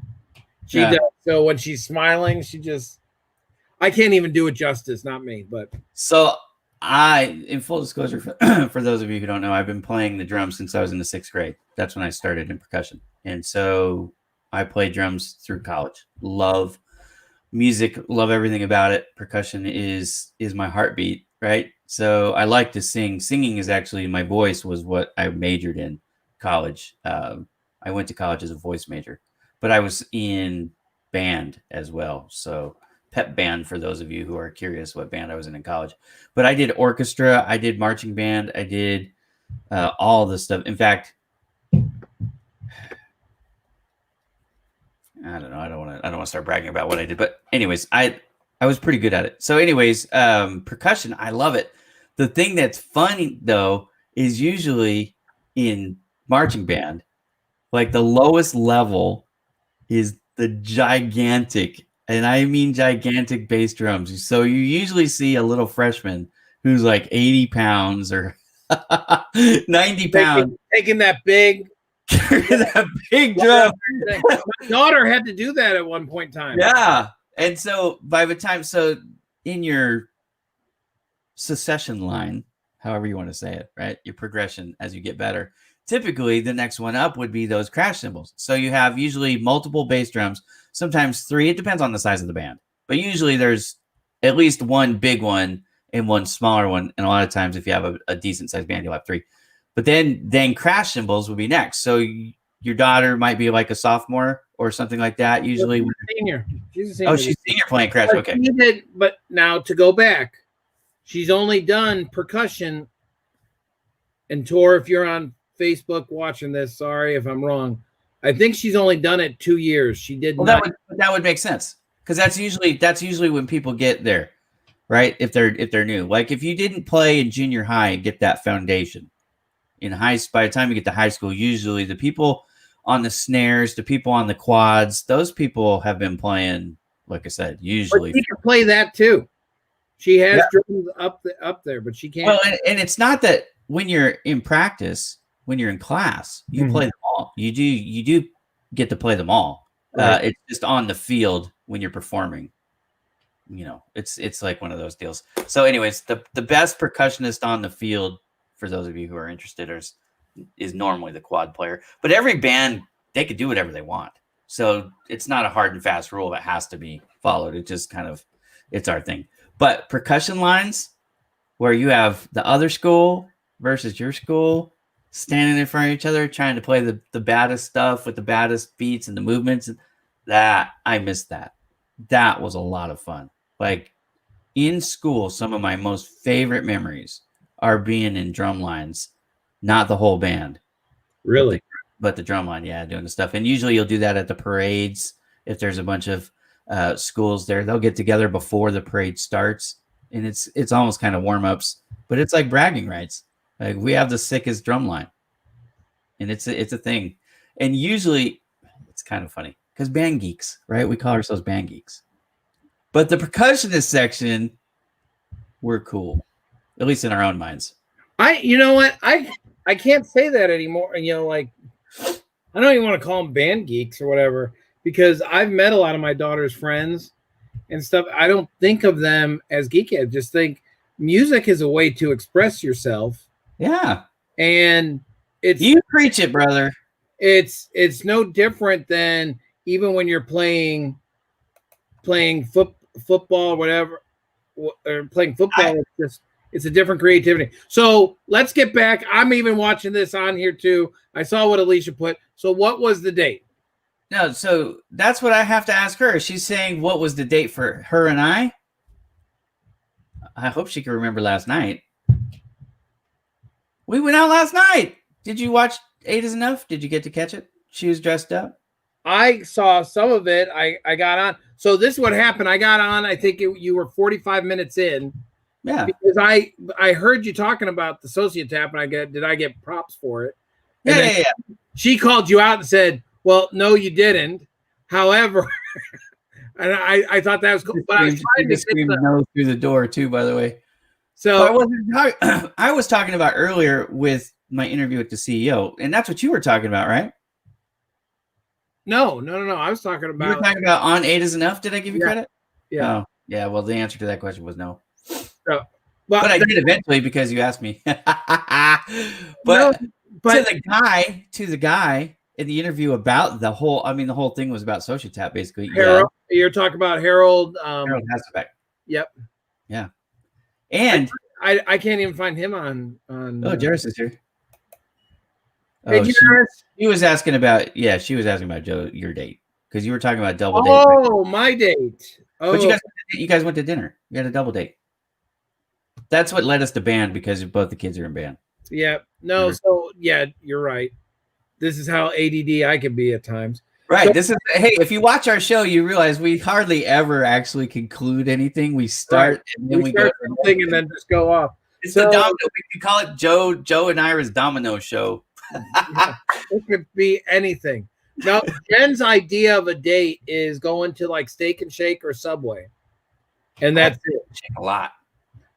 She does. So when she's smiling, I can't even do it justice. Not me, but so in full disclosure, for those of you who don't know, I've been playing the drums since I was in the 6th grade. That's when I started in percussion, and so I played drums through college. Love music, love everything about it. Percussion is my heartbeat, right? So I like to sing. Singing is actually my voice was what I majored in college. I went to college as a voice major, but I was in band as well. So pep band, for those of you who are curious what band I was in college. But I did orchestra, I did marching band, I did all this stuff. In fact, I don't know. I don't want to start bragging about what I did, but anyways, I was pretty good at it. So anyways, percussion, I love it. The thing that's funny though is usually in marching band, like the lowest level is the gigantic, and I mean gigantic bass drums. So you usually see a little freshman who's like 80 pounds or 90 pounds. Taking that big That big drum. My daughter had to do that at one point in time. Yeah. And so by the time, so in your succession line, however you want to say it, right? Your progression as you get better. Typically, the next one up would be those crash cymbals. So you have usually multiple bass drums, sometimes 3. It depends on the size of the band. But usually there's at least one big one and one smaller one. And a lot of times, if you have a decent sized band, you'll have 3. But then crash cymbals would be next. So your daughter might be like a sophomore or something like that. Usually, she's a senior. Oh, she's senior playing crash. Okay. But now to go back, she's only done percussion and tour. If you're on Facebook watching this, sorry if I'm wrong. I think she's only done it 2 years. She did not. That would make sense because that's usually when people get there, right? If they're new, like if you didn't play in junior high and get that foundation in by the time you get to high school, usually the people on the snares, the people on the quads, those people have been playing. Like I said, usually but she can play that too. She has drums up there, but she can't. Well, and it's not that when you're in practice, when you're in class, you play them all. You do get to play them all. Right. It's just on the field when you're performing. You know, it's like one of those deals. So, anyways, the best percussionist on the field, for those of you who are interested, is normally the quad player. But every band, they could do whatever they want. So it's not a hard and fast rule that has to be followed. It just kind of, it's our thing. But percussion lines where you have the other school versus your school standing in front of each other, trying to play the baddest stuff with the baddest beats and the movements, that I missed that. That was a lot of fun. Like in school, some of my most favorite memories are being in drum lines, not the whole band. Really? But the drum line, yeah, doing the stuff. And usually you'll do that at the parades. If there's a bunch of schools there, they'll get together before the parade starts. And it's almost kind of warm-ups, but it's like bragging rights. Like we have the sickest drum line. And it's a thing. And usually it's kind of funny because band geeks, right? We call ourselves band geeks. But the percussionist section, we're cool. At least in our own minds. You know what? I can't say that anymore. You know, like I don't even want to call them band geeks or whatever, because I've met a lot of my daughter's friends and stuff. I don't think of them as geeky. I just think music is a way to express yourself. Yeah. And you preach it, brother. It's no different than even when you're playing football or whatever, or playing football. It's a different creativity. So let's get back. I'm even watching this on here too. I saw what Alicia put. So what was the date? No, so that's what I have to ask her. She's saying what was the date for her and I? I hope she can remember last night. We went out last night. Did you watch 8 is Enough? Did you get to catch it? She was dressed up. I saw some of it. I got on. So this is what happened. I got on. I think you were 45 minutes in. Yeah, because I heard you talking about the Sociotap, and did I get props for it? And yeah. She called you out and said, "Well, no, you didn't." However, and I thought that was cool. But I was trying to scream no through the door too. By the way, so I was talking about earlier with my interview with the CEO, and that's what you were talking about, right? No. I was talking about. You were talking about on 8 is Enough. Did I give you credit? Yeah. Oh, yeah. Well, the answer to that question was no. So, but I did eventually because you asked me. but to the guy in the interview about the whole thing was about Sociotap basically. Harold, you're talking about Harold. Harold Hasselbeck. Yep. Yeah. And I can't even find him on. Oh, Jairus is here. Hey, Jairus. She was asking about Joe, your date, because you were talking about double date. Oh, my date. Oh, but you guys went to dinner. You had a double date. That's what led us to band, because both the kids are in band. Yeah. No. So yeah, you're right. This is how ADD I can be at times. Right. So, hey, if you watch our show, you realize we hardly ever actually conclude anything. We start and then we start something and then just go off. It's the domino. We can call it Joe and Ira's domino show. Yeah, it could be anything. Now, Jen's idea of a date is going to like Steak and Shake or Subway, and that's it. A lot.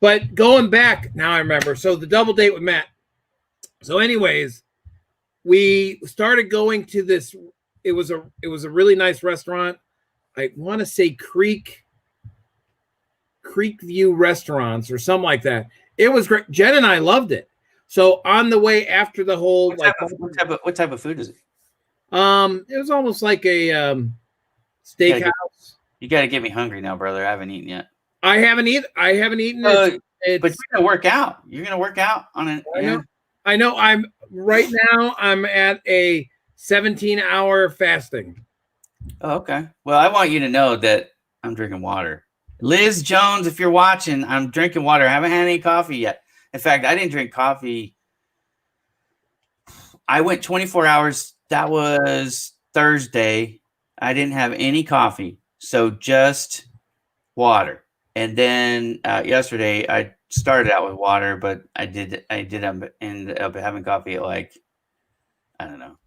But going back, now I remember. So the double date with Matt, So, anyways, we started going to this. It was a really nice restaurant. I want to say Creek View Restaurants or something like that. It was great. Jen and I loved it. So on the way after the whole what type of food is it? It was almost like a steakhouse. You gotta get me hungry now, brother. I haven't eaten yet. I haven't eaten it. But you're gonna work out. You're gonna work out on it. I know. I'm right now. I'm at a 17-hour fasting. Oh, okay. Well, I want you to know that I'm drinking water. Liz Jones, if you're watching, I'm drinking water. I haven't had any coffee yet. In fact, I didn't drink coffee. I went 24 hours. That was Thursday. I didn't have any coffee, so just water. And then yesterday, I started out with water, but I did end up having coffee at like, I don't know.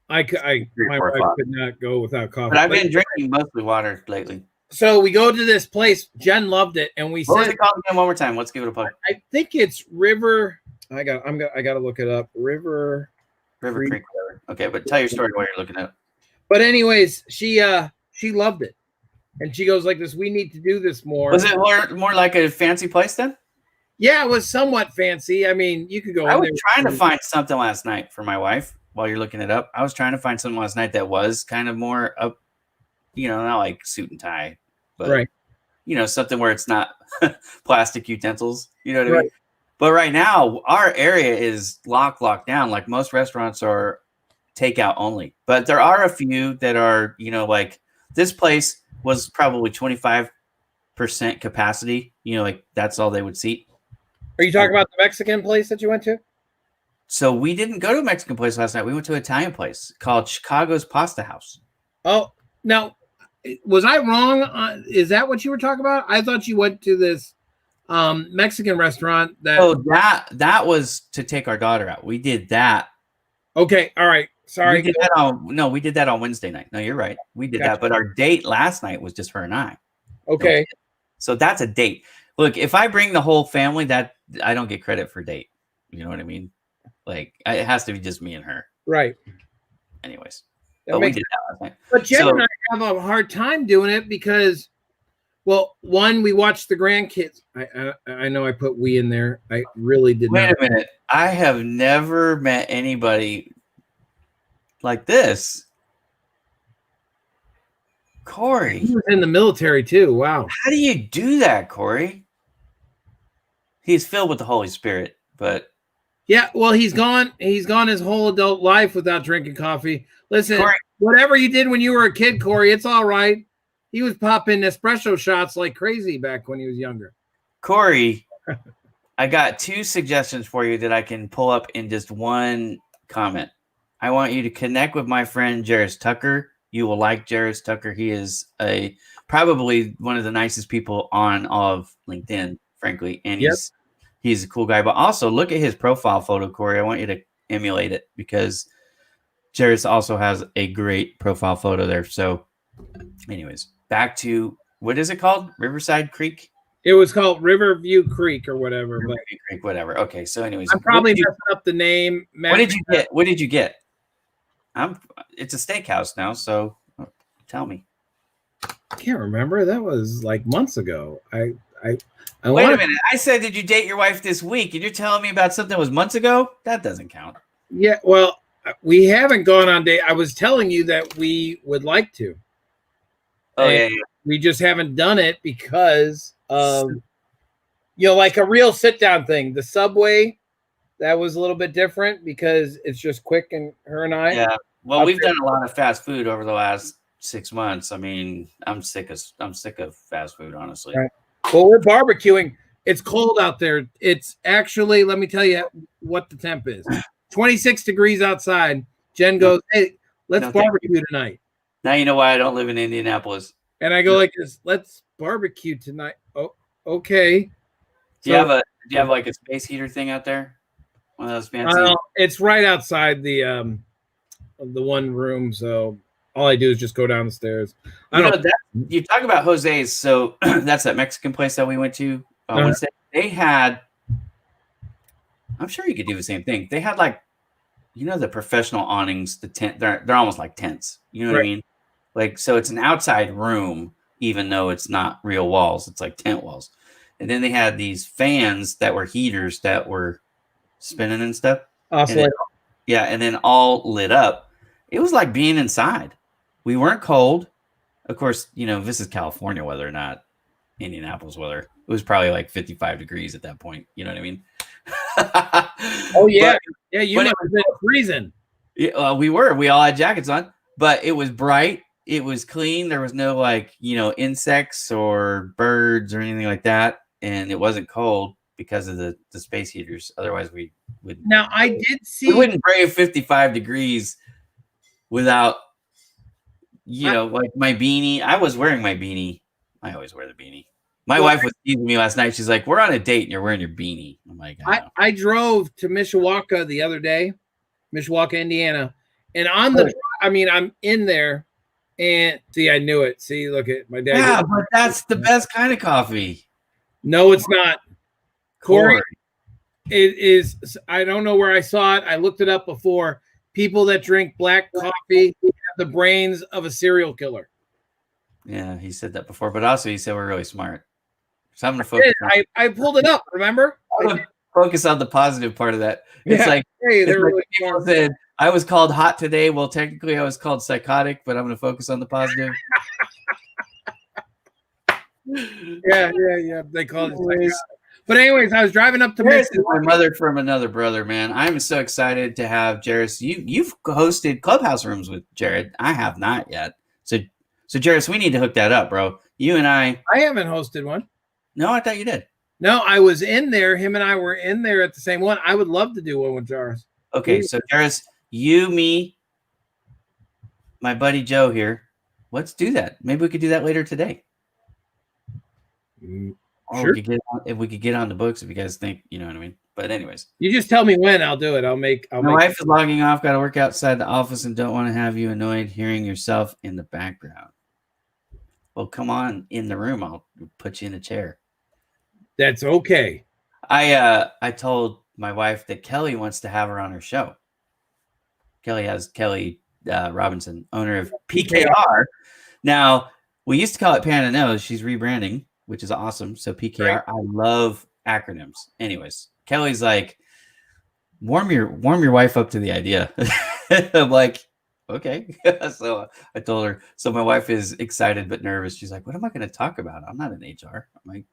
My wife could not go without coffee. But I've been drinking mostly water lately. So we go to this place. Jen loved it, and we said, "What was it called again? One more time. Let's give it a plug." I think it's River. I got to look it up. River Creek. Okay, but tell your story while you're looking at it. But anyways, she loved it, and she goes like this. We need to do this more. Was it more like a fancy place then? Yeah, it was somewhat fancy. I mean, you could go. I was trying to find something last night for my wife. While you're looking it up, I was trying to find something last night that was kind of more up, not like suit and tie, but right. Something where it's not plastic utensils. You know what I mean? But right now, our area is locked down. Like most restaurants are takeout only, but there are a few that are, like this place was probably 25% capacity. Like that's all they would seat. Are you talking about the Mexican place that you went to? So we didn't go to a Mexican place last night. We went to an Italian place called Chicago's Pasta House. Oh, now, was I wrong? Is that what you were talking about? I thought you went to this Mexican restaurant. That was to take our daughter out. We did that. Okay, all right. Sorry. We did that on Wednesday night. No, you're right. We did that, but our date last night was just her and I. Okay. So that's a date. Look, if I bring the whole family, that I don't get credit for date. You know what I mean? Like it has to be just me and her. Right. Anyways. But we did that last night. But Jen and I have a hard time doing it because, well, one, we watched the grandkids. I know I put we in there. I really did not. Wait a minute. I have never met anybody like this. Corey. He was in the military too. Wow. How do you do that, Corey? He's filled with the Holy Spirit, but yeah, well, he's gone his whole adult life without drinking coffee. Listen, Corey, whatever you did when you were a kid, Corey, it's all right. He was popping espresso shots like crazy back when he was younger. Corey, I got 2 suggestions for you that I can pull up in just one comment. I want you to connect with my friend Jairus Tucker. You will like Jairus Tucker. He is probably one of the nicest people on all of LinkedIn, frankly, and he's a cool guy. But also look at his profile photo, Corey. I want you to emulate it because Jairus also has a great profile photo there. So, anyways, back to what is it called? Riverside Creek. It was called Riverview Creek or whatever. Riverview Creek, whatever. Okay, so anyways, I'm probably messing up the name. What did you get? What did you get? It's a steakhouse now, so tell me. I can't remember. That was like months ago. Wait a minute. I said, did you date your wife this week? And you're telling me about something that was months ago? That doesn't count. Yeah, well, we haven't gone on date. I was telling you that we would like to. Oh, yeah. We just haven't done it because of, like a real sit-down thing. The Subway, that was a little bit different because it's just quick and her and I. Yeah. Well, we've done a lot of fast food over the last 6 months. I mean, I'm sick of fast food, honestly. Right. Well, we're barbecuing. It's cold out there. It's actually, let me tell you what the temp is. 26 degrees outside. Jen goes, hey, let's barbecue tonight. Now you know why I don't live in Indianapolis. And I go like this, let's barbecue tonight. Oh, okay. Do you have like a space heater thing out there? One of those fancy. It's right outside the one room, so all I do is just go down the stairs. You talk about Jose's, so that's that Mexican place that we went to Wednesday. They had I'm sure you could do the same thing. They had like, the professional awnings, the tent. They're almost like tents. You know what I mean? Like, so it's an outside room, even though it's not real walls. It's like tent walls. And then they had these fans that were heaters that were spinning and stuff. Oscillator. And then all lit up. It was like being inside. We weren't cold. Of course, this is California weather, not Indianapolis weather. It was probably like 55 degrees at that point. You know what I mean? Oh, yeah. You must have been freezing. Yeah, we were. We all had jackets on, but it was bright. It was clean. There was no like, insects or birds or anything like that. And it wasn't cold because of the space heaters. Otherwise, we would. Now, I did see. We wouldn't brave 55 degrees without, like my beanie. I was wearing my beanie. I always wear the beanie. My wife was teasing me last night. She's like, "We're on a date and you're wearing your beanie." I'm like, I drove to Mishawaka the other day, Mishawaka, Indiana. And on the, I'm in there. And see, I knew it. See, look at my dad. Yeah, but that's the best kind of coffee. No, it's not. Corey, it is. I don't know where I saw it. I looked it up before. People that drink black coffee have the brains of a serial killer. Yeah, he said that before, but also he said we're really smart. So I'm gonna focus. I pulled it up. Remember? I'm gonna focus on the positive part of that. It's like, hey, they're really people said I was called hot today. Well, technically I was called psychotic, but I'm gonna focus on the positive. Yeah. They called it psychotic. But anyways, I was driving up to my mother from another brother, man. I'm so excited to have Jairus. You've hosted clubhouse rooms with Jared. I have not yet. So Jairus, we need to hook that up, bro. You and I haven't hosted one. No, I thought you did. No, I was in there. Him and I were in there at the same one. I would love to do one with Jairus. Okay, so Jairus, you, me, my buddy Joe here. Let's do that. Maybe we could do that later today. Sure. If we could get on the books, if you guys think, you know what I mean. But anyways, you just tell me when. I'll do it. My wife is logging off. Got to work outside the office and don't want to have you annoyed hearing yourself in the background. Well, come on in the room. I'll put you in a chair. That's okay. I told my wife that Kelly wants to have her on her show. Kelly Robinson, owner of PKR. Now, we used to call it Pan Nose. She's rebranding, which is awesome. So PKR, right. I love acronyms. Anyways, Kelly's like, warm your wife up to the idea. I'm like, okay. So I told her. So my wife is excited but nervous. She's like, what am I going to talk about? I'm not in HR. I'm like,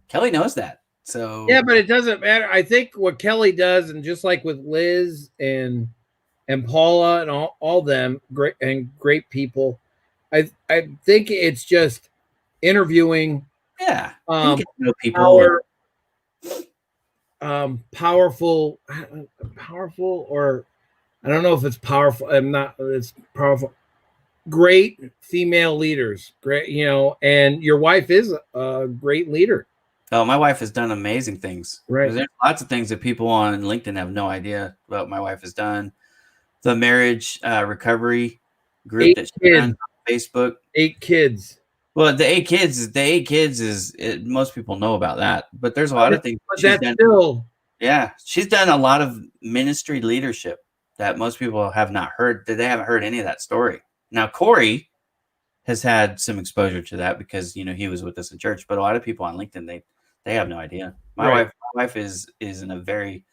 Kelly knows that. So yeah, but it doesn't matter. I think what Kelly does, and just like with Liz and Paula and all them great people, I think it's just interviewing. Yeah, people. Powerful, or I don't know if it's powerful. It's powerful. Great female leaders. Great, and your wife is a great leader. Oh, my wife has done amazing things. Right. There's lots of things that people on LinkedIn have no idea about my wife has done. The marriage recovery group that she's on Facebook. 8 kids. Well, the eight kids is most people know about that, but there's a lot of things. She's done a lot of ministry leadership that most people have not heard. That they haven't heard any of that story. Now, Corey has had some exposure to that because he was with us in church, but a lot of people on LinkedIn they have no idea. My wife is a very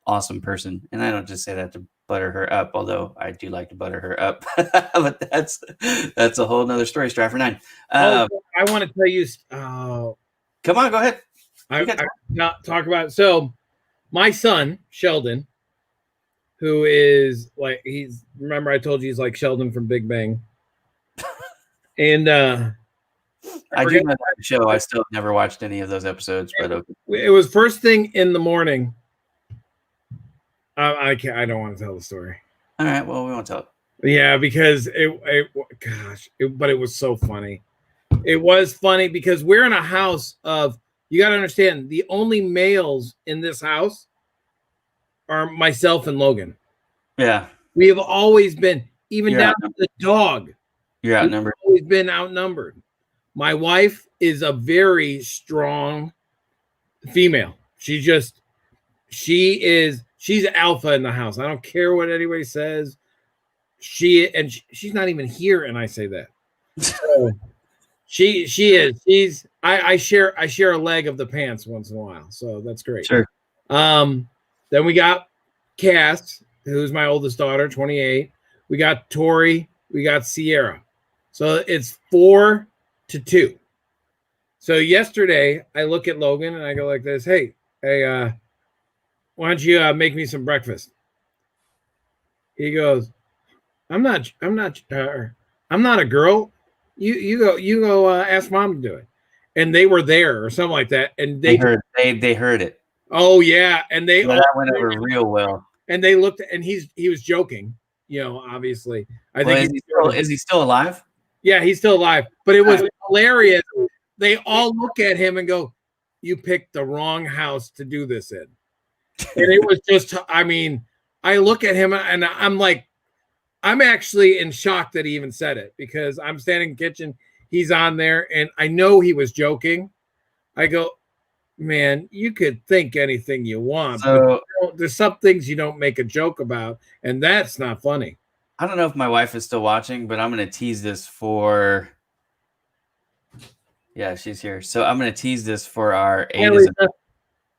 awesome person, and I don't just say that to butter her up, although I do like to butter her up. But that's a whole nother story. Strive for 9. I want to tell you. Come on, go ahead. I not talk about it. So my son Sheldon, who is like remember I told you he's like Sheldon from Big Bang, and I do know that show. I still never watched any of those episodes, but okay. It was first thing in the morning. I don't want to tell the story. All right. Well, we won't tell it. Yeah, because but it was so funny. It was funny because we're in a house of. You got to understand, the only males in this house are myself and Logan. Yeah, we have always been, even down to the dog. You're outnumbered. We've always been outnumbered. My wife is a very strong female. She she's alpha in the house. I don't care what anybody says. She's not even here, and I say that. So she is. I share a leg of the pants once in a while, so that's great. Sure. Then we got Cass, who's my oldest daughter, 28. We got Tori. We got Sierra. So it's 4-2. So yesterday I look at Logan and I go like this: Hey, why don't you make me some breakfast? He goes, I'm not a girl. You go ask mom to do it. And they were there or something like that. And they heard it. Oh yeah. And they that went over real well. And they looked and he was joking, obviously. I think is he still alive? Yeah, he's still alive. But it was hilarious. They all look at him and go, you picked the wrong house to do this in. And it was just, I look at him and I'm like, I'm actually in shock that he even said it, because I'm standing in the kitchen, he's on there, and I know he was joking. I go, man, you could think anything you want, but there's some things you don't make a joke about, and that's not funny. I don't know if my wife is still watching, but I'm going to tease this for... Yeah, she's here. So I'm going to tease this for our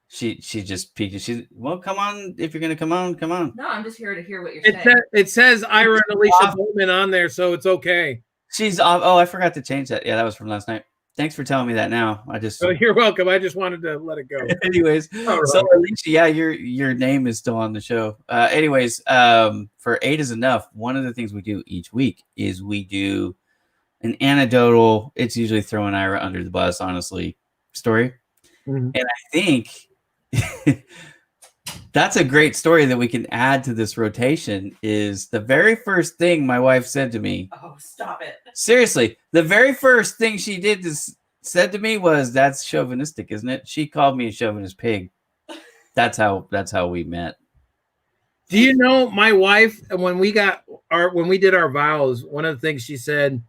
She just peeked. Well, come on. If you're going to come on. No, I'm just here to hear what you're saying. It says Ira and Alicia Bowman on there, so it's okay. She's off. Oh, I forgot to change that. Yeah, that was from last night. Thanks for telling me that now. You're welcome. I just wanted to let it go. Anyways, right. So Alicia, yeah, your name is still on the show. For 8 is Enough, one of the things we do each week is we do an anecdotal, it's usually throwing Ira under the bus, honestly, story. Mm-hmm. And I think that's a great story that we can add to this rotation. Is the very first thing my wife said to me. Oh, stop it. Seriously, the very first thing she said to me was, "That's chauvinistic, isn't it?" She called me a chauvinist pig. That's how we met. Do you know my wife, when we did our vows, one of the things she said,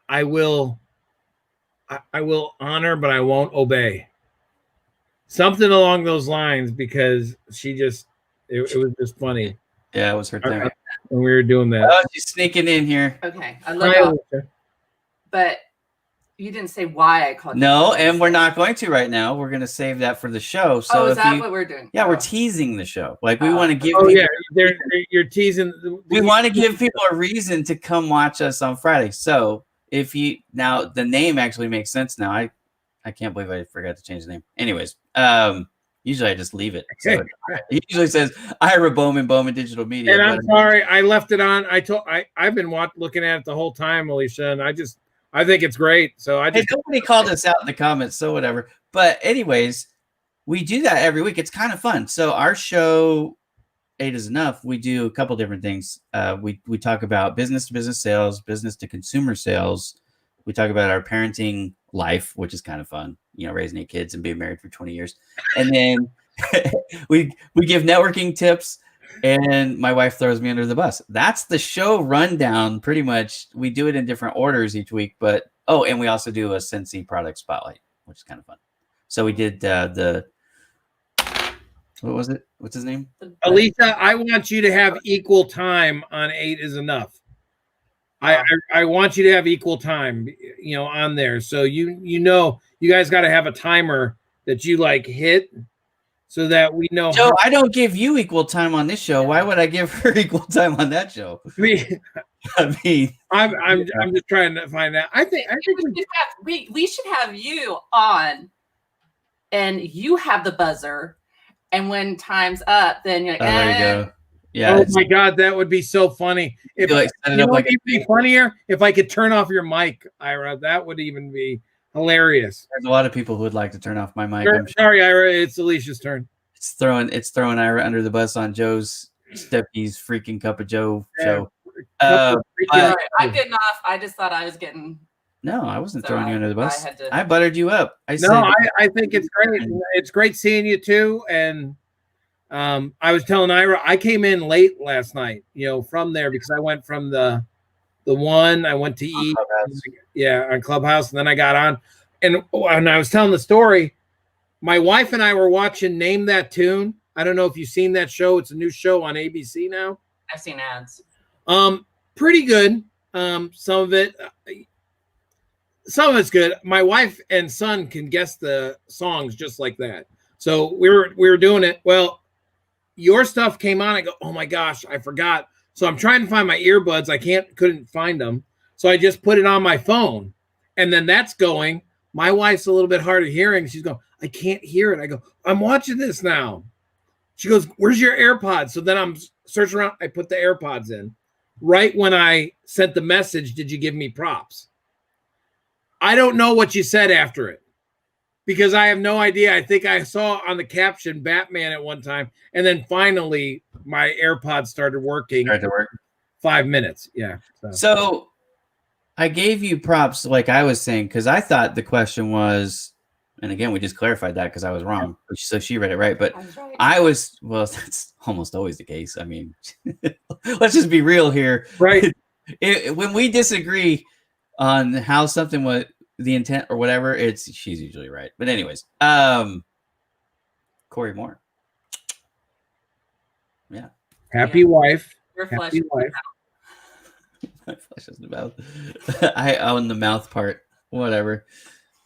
I will honor, but I won't obey. Something along those lines, because it was just funny. Yeah, it was her thing. When we were doing that. Oh, she's sneaking in here. Okay. I love it. But you didn't say why I called you. No, and we're not going to right now. We're going to save that for the show. So is that what we're doing? Yeah, we're teasing the show. Like, we want to give people... yeah, you're teasing. We want to give people a reason to come watch us on Friday. So now the name actually makes sense now. I can't believe I forgot to change the name. Anyways, usually I just leave it. So it usually says Ira Bowman Digital Media. And I'm sorry, I left it on. I've been looking at it the whole time, Alicia, and I think it's great. So nobody called us out in the comments, so whatever. But anyways, we do that every week. It's kind of fun. So our show, 8 is Enough, we do a couple different things. We talk about business to business sales, business to consumer sales. We talk about our parenting life, which is kind of fun, raising 8 kids and being married for 20 years. And then we give networking tips, and my wife throws me under the bus. That's the show rundown, pretty much. We do it in different orders each week, and we also do a Scentsy product spotlight, which is kind of fun. So we did what was it? What's his name? Alicia, I want you to have equal time on 8 is Enough. I want you to have equal time, on there. So you guys got to have a timer that you hit, so that we know. Joe, I don't give you equal time on this show. Why would I give her equal time on that show? I'm just trying to find out. I think we should have you on, and you have the buzzer, and when time's up, then you're like, there you go. Yeah. Oh my God, that would be so funny. It'd be funnier if I could turn off your mic, Ira. That would even be hilarious. There's a lot of people who would like to turn off my mic. Sorry, Ira. It's Alicia's turn. It's throwing Ira under the bus on Joe's Stepke's freaking cup of Joe show. I'm getting off. I just thought I was getting. No, I wasn't throwing you under the bus. I buttered you up. I think it's great. It's great seeing you too, and. I was telling Ira, I came in late last night, from there, because I went from the one, I went to eat, on Clubhouse, and then I got on, and when I was telling the story, My wife and I were watching Name That Tune. I don't know if you've seen that show. It's a new show on ABC now. I've seen ads. Pretty good. Some of it's good. My wife and son can guess the songs just like that. So we were doing it. Well, your stuff came on. I go, oh my gosh, I forgot. So I'm trying to find my earbuds. I couldn't find them. So I just put it on my phone, and then that's going. My wife's a little bit hard of hearing. She's going, I can't hear it. I go, I'm watching this now. She goes, where's your AirPods? So then I'm searching around. I put the AirPods in. Right when I sent the message, did you give me props? I don't know what you said after it because I have no idea. I think I saw on the caption Batman at one time, and then finally my AirPods started working. Started to work. 5 minutes. Yeah. So I gave you props, like I was saying, because I thought the question was, and again, we just clarified that because I was wrong. So she read it right. But I was, well, that's almost always the case. I mean, let's just be real here. Right. When we disagree on how something was the intent or whatever, she's usually right. But anyways, Corey Moore. Yeah. Happy wife. Your flesh. Happy wife. My flesh is the mouth. I own the mouth part. Whatever.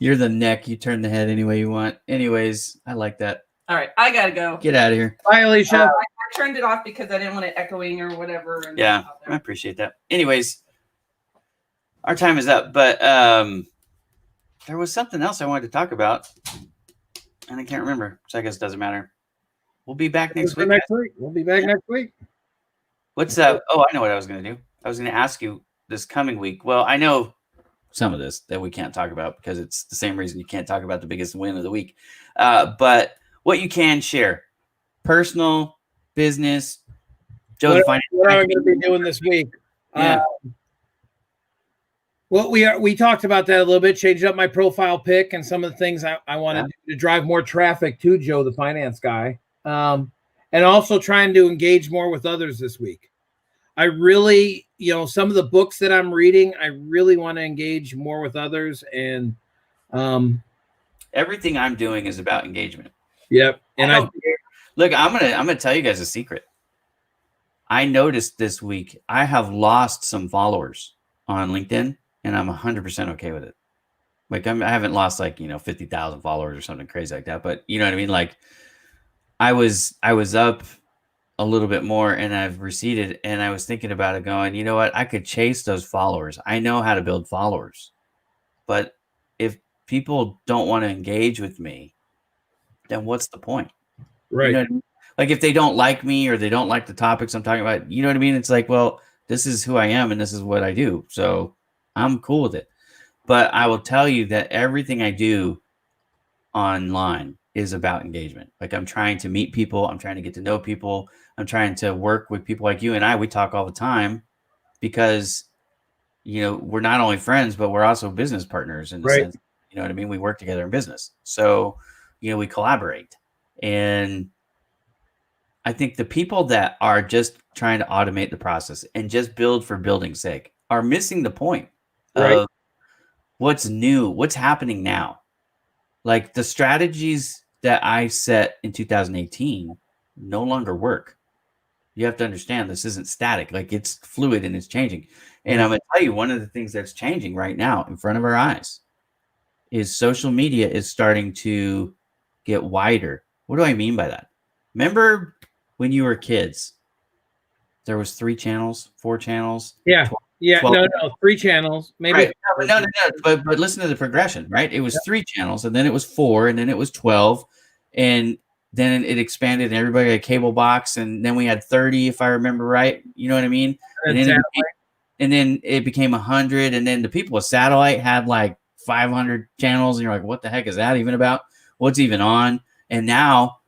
You're the neck. You turn the head any way you want. Anyways, I like that. All right, I gotta go. Get out of here. Bye, Alicia. I turned it off because I didn't want it echoing or whatever. And yeah, I appreciate that. Anyways, our time is up, but there was something else I wanted to talk about, and I can't remember, so I guess it doesn't matter. We'll be back next week. We'll be back next week. What's up? Oh, I know what I was going to do. I was going to ask you this coming week. Well, I know some of this that we can't talk about because it's the same reason you can't talk about the biggest win of the week. But what you can share, personal, business, Joe, what are we going to be doing this week? Yeah. Well, we talked about that a little bit, changed up my profile pic and some of the things I wanted to drive more traffic to Joe, the finance guy, and also trying to engage more with others this week. I really, some of the books that I'm reading, I really want to engage more with others. And everything I'm doing is about engagement. Yep. And look, I'm gonna tell you guys a secret. I noticed this week I have lost some followers on LinkedIn, and I'm 100% okay with it. Like I haven't lost 50,000 followers or something crazy like that, but you know what I mean. Like I was up a little bit more, and I've receded, and I was thinking about it, going, you know what? I could chase those followers. I know how to build followers, but if people don't want to engage with me, then what's the point? Right. You know what I mean? Like if they don't like me or they don't like the topics I'm talking about, you know what I mean? It's like, well, this is who I am and this is what I do. So I'm cool with it. But I will tell you that everything I do online is about engagement. Like I'm trying to meet people. I'm trying to get to know people. I'm trying to work with people like you and I. We talk all the time because, we're not only friends, but we're also business partners in a sense. You know what I mean? We work together in business. So, we collaborate. And I think the people that are just trying to automate the process and just build for building's sake are missing the point of what's new, what's happening now. Like the strategies that I set in 2018 no longer work. You have to understand this isn't static. Like it's fluid and it's changing. And I'm going to tell you, one of the things that's changing right now in front of our eyes is social media is starting to get wider. What do I mean by that? Remember when you were kids, there was 3 channels, 4 channels. Yeah. 12, no, 3 channels. Maybe. Right. No. But listen to the progression, right? It was 3 channels, and then it was 4, and then it was 12, and then it expanded, and everybody had a cable box, and then we had 30, if I remember right. You know what I mean? And then it became 100, and then the people with satellite had like 500 channels, and you're like, what the heck is that even about? What's even on? And now,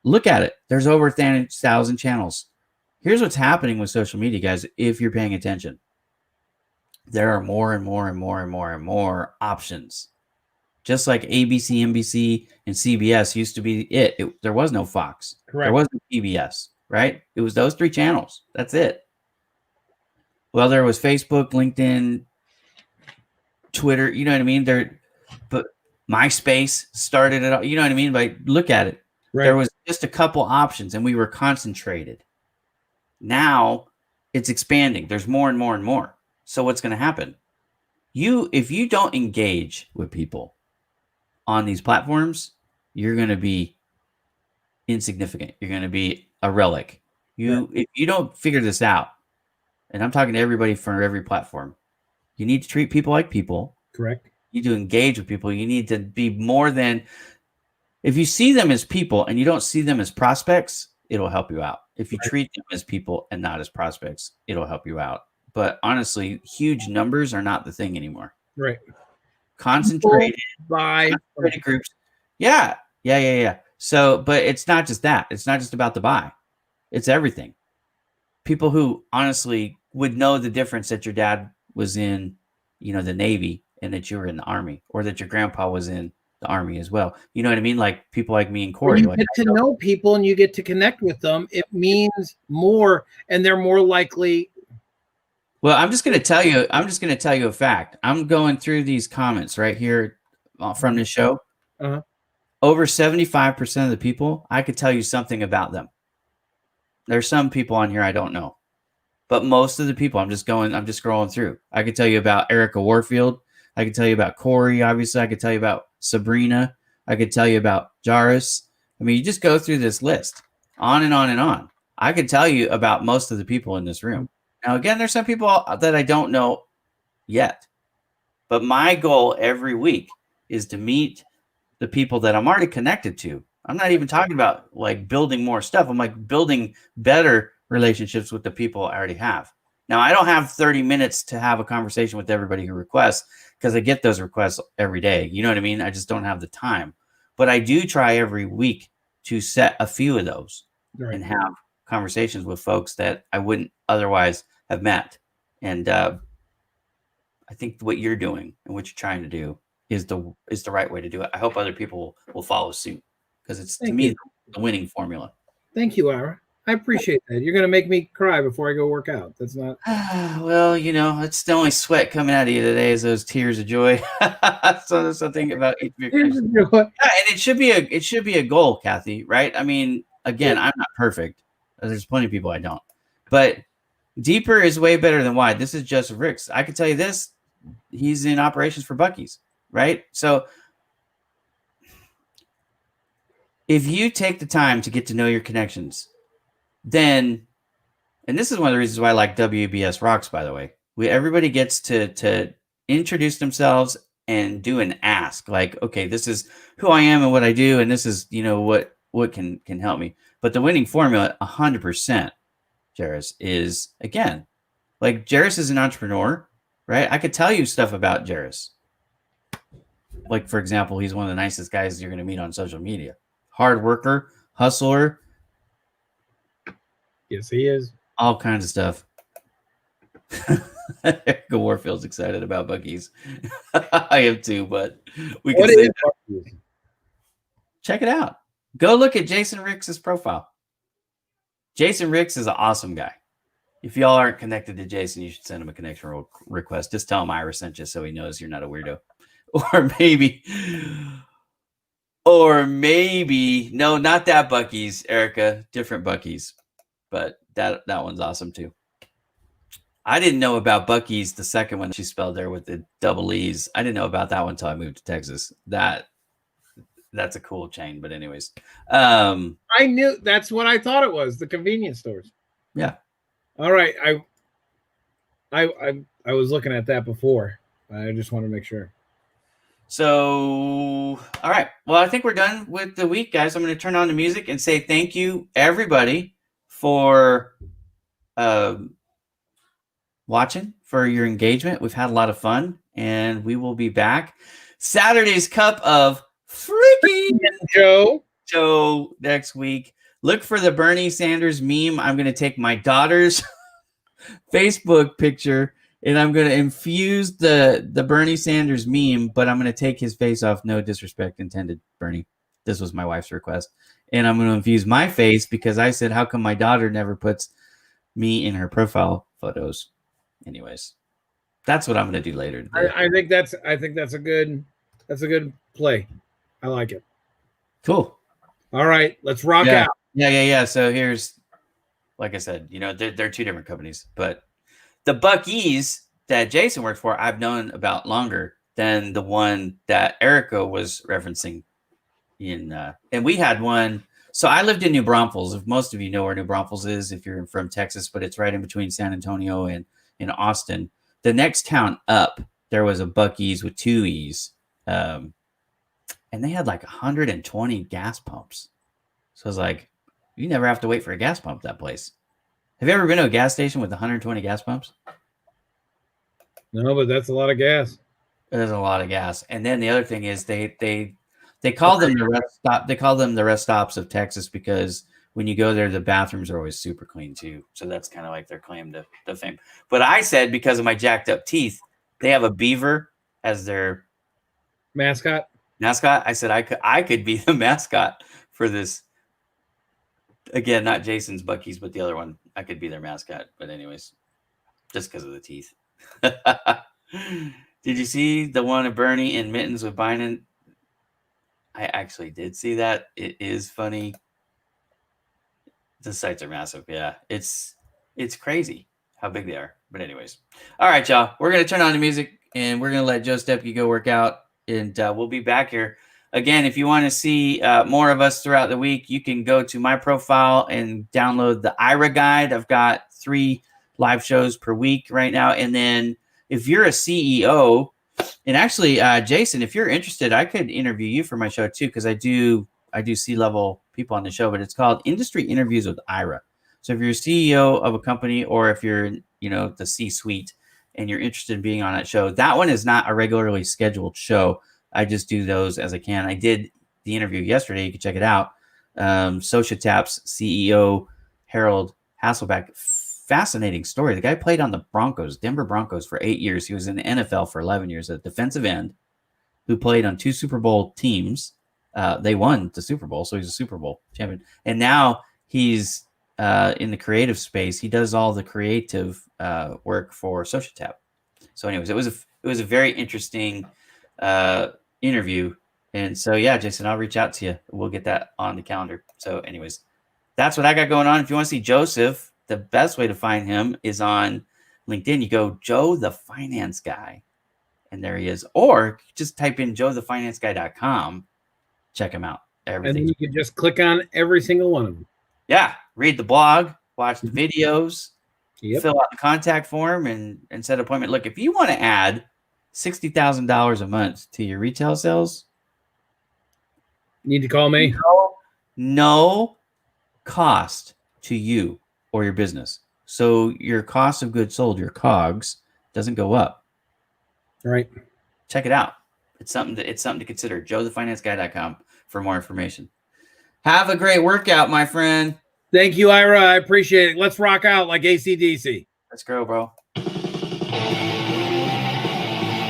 look at it. There's over 1,000 channels. Here's what's happening with social media, guys, if you're paying attention. There are more and more and more and more and more options. Just like ABC, NBC, and CBS used to be it. There was no Fox. Correct. There was no PBS, right? It was those 3 channels. That's it. Well, there was Facebook, LinkedIn, Twitter. You know what I mean? But MySpace started it all. You know what I mean? Like, look at it. Right. There was just a couple options, and we were concentrated. Now it's expanding. There's more and more and more. So what's going to happen? If you don't engage with people on these platforms, you're going to be insignificant. You're going to be a relic. If you don't figure this out, and I'm talking to everybody for every platform, you need to treat people like people. Correct. You need to engage with people. You need to be more than, if you see them as people and you don't see them as prospects, it'll help you out. If you treat them as people and not as prospects, it'll help you out. But honestly, huge numbers are not the thing anymore. Right. Concentrated groups. Yeah. So, but it's not just that. It's not just about the buy. It's everything. People who honestly would know the difference that your dad was in, the Navy and that you were in the Army, or that your grandpa was in the Army as well. You know what I mean? Like people like me and Corey. When you get to know people and you get to connect with them, it means more, and they're more likely. Well, I'm just going to tell you a fact. I'm going through these comments right here from this show. Uh-huh. Over 75% of the people, I could tell you something about them. There's some people on here I don't know, but most of the people I'm just scrolling through. I could tell you about Erica Warfield. I could tell you about Corey. Obviously, I could tell you about Sabrina. I could tell you about Jairus. I mean, you just go through this list on and on and on. I could tell you about most of the people in this room. Now, again, there's some people that I don't know yet, but my goal every week is to meet the people that I'm already connected to. I'm not even talking about like building more stuff. I'm like building better relationships with the people I already have. Now, I don't have 30 minutes to have a conversation with everybody who requests, because I get those requests every day. You know what I mean? I just don't have the time. But I do try every week to set a few of those and have conversations with folks that I wouldn't otherwise have met. And I think what you're doing and what you're trying to do is the right way to do it. I hope other people will follow suit, because it's, to me, the winning formula. Thank you, Ira. I appreciate that. You're going to make me cry before I go work out. That's not. Well, it's the only sweat coming out of you today is those tears of joy. So there's something about each of your and it should be a goal, Kathy, right? I mean, again, I'm not perfect. There's plenty of people I don't. But deeper is way better than wide. This is just Rick's. I can tell you this. He's in operations for Buc-ee's, right? So if you take the time to get to know your connections, then, and this is one of the reasons why I like WBS Rocks, by the way, everybody gets to introduce themselves and do an ask, like, okay, this is who I am and what I do, and this is, what can help me. But the winning formula, 100%, Jairus, is, again, like, Jairus is an entrepreneur, right? I could tell you stuff about Jairus. Like, for example, he's one of the nicest guys you're going to meet on social media. Hard worker, hustler. Yes, he is. All kinds of stuff. Erica Warfield's excited about Buc-ee's. I am too, but we can say that. Check it out. Go look at Jason Ricks' profile. Jason Ricks is an awesome guy. If y'all aren't connected to Jason, you should send him a connection request. Just tell him Ira sent you so he knows you're not a weirdo. Or maybe, no, not that Buc-ee's, Erica, different Buc-ee's. But that one's awesome too. I didn't know about Buc-ee's, the second one she spelled there with the double E's. I didn't know about that one until I moved to Texas. That's a cool chain. But anyways, I knew that's what I thought it was, the convenience stores. Yeah. All right. I was looking at that before. I just want to make sure. So, all right. Well, I think we're done with the week, guys. I'm going to turn on the music and say thank you, everybody, for watching, for your engagement. We've had a lot of fun, and we will be back Saturday's Cup of Freaking Joe next week. Look for the Bernie Sanders meme. I'm going to take my daughter's Facebook picture, and I'm going to infuse the Bernie Sanders meme, but I'm going to take his face off. No disrespect intended, Bernie. This was my wife's request. And I'm going to infuse my face because I said, how come my daughter never puts me in her profile photos? Anyways, that's what I'm going to do later today. I think that's a good That's a good play. I like it. Cool. All right, let's rock Yeah. out. Yeah. So here's, like I said, they're two different companies, but the Buc-ee's that Jason worked for, I've known about longer than the one that Erica was referencing and we had one. So I lived in New Braunfels. If most of you know where New Braunfels is, if you're from Texas, but it's right in between San Antonio and in Austin. The next town up, there was a Buc-ee's with two E's, and they had like 120 gas pumps. So I was like, you never have to wait for a gas pump that place. Have you ever been to a gas station with 120 gas pumps? No, but that's a lot of gas. There's a lot of gas. And then the other thing is they call them the rest stop. They call them the rest stops of Texas because when you go there, the bathrooms are always super clean too. So that's kind of like their claim to fame. But I said because of my jacked up teeth, they have a beaver as their mascot. I said I could be the mascot for this. Again, not Jason's Buc-ee's, but the other one. I could be their mascot. But anyways, just because of the teeth. Did you see the one of Bernie in mittens with Biden? I actually did see that. It is funny. The sites are massive. Yeah, it's crazy how big they are. But anyways, all right, y'all. We're gonna turn on the music and we're gonna let Joe Stepke go work out, and we'll be back here again. If you want to see more of us throughout the week, you can go to my profile and download the IRA guide. I've got 3 live shows per week right now, and then if you're a CEO, and actually, Jason, if you're interested, I could interview you for my show too, because I do C-level people on the show, but it's called Industry Interviews with IRA. So if you're a CEO of a company, or if you're the C-suite and you're interested in being on that show, that one is not a regularly scheduled show. I just do those as I can. I did the interview yesterday. You can check it out. Societap's CEO Harold Hasselbeck. Fascinating story. The guy played on the Denver Broncos for 8 years. He was in the NFL for 11 years, a defensive end who played on 2 Super Bowl teams. They won the Super Bowl, so he's a Super Bowl champion. And now he's in the creative space. He does all the creative work for Societap. So anyways, it was a very interesting interview. And so, yeah, Jason, I'll reach out to you. We'll get that on the calendar. So anyways, that's what I got going on. If you want to see Joseph, the best way to find him is on LinkedIn. You go Joe the Finance Guy, and there he is. Or just type in joethefinanceguy.com. Check him out. Everything. And then you can just click on every single one of them. Yeah. Read the blog, watch the videos, Yep. fill out the contact form, and set an appointment. Look, if you want to add $60,000 a month to your retail sales, you need to call me. No cost to you or your business. So your cost of goods sold, your COGS, doesn't go up. Right. Check it out. It's something to consider. joethefinanceguy.com for more information. Have a great workout, my friend. Thank you, Ira. I appreciate it. Let's rock out like AC/DC. Let's go, bro.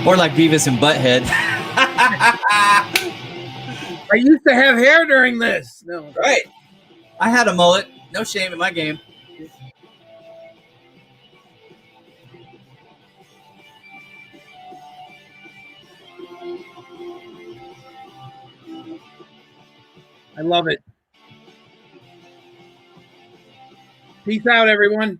Or like Beavis and Butthead. I used to have hair during this. No. Right. I had a mullet. No shame in my game. I love it. Peace out, everyone.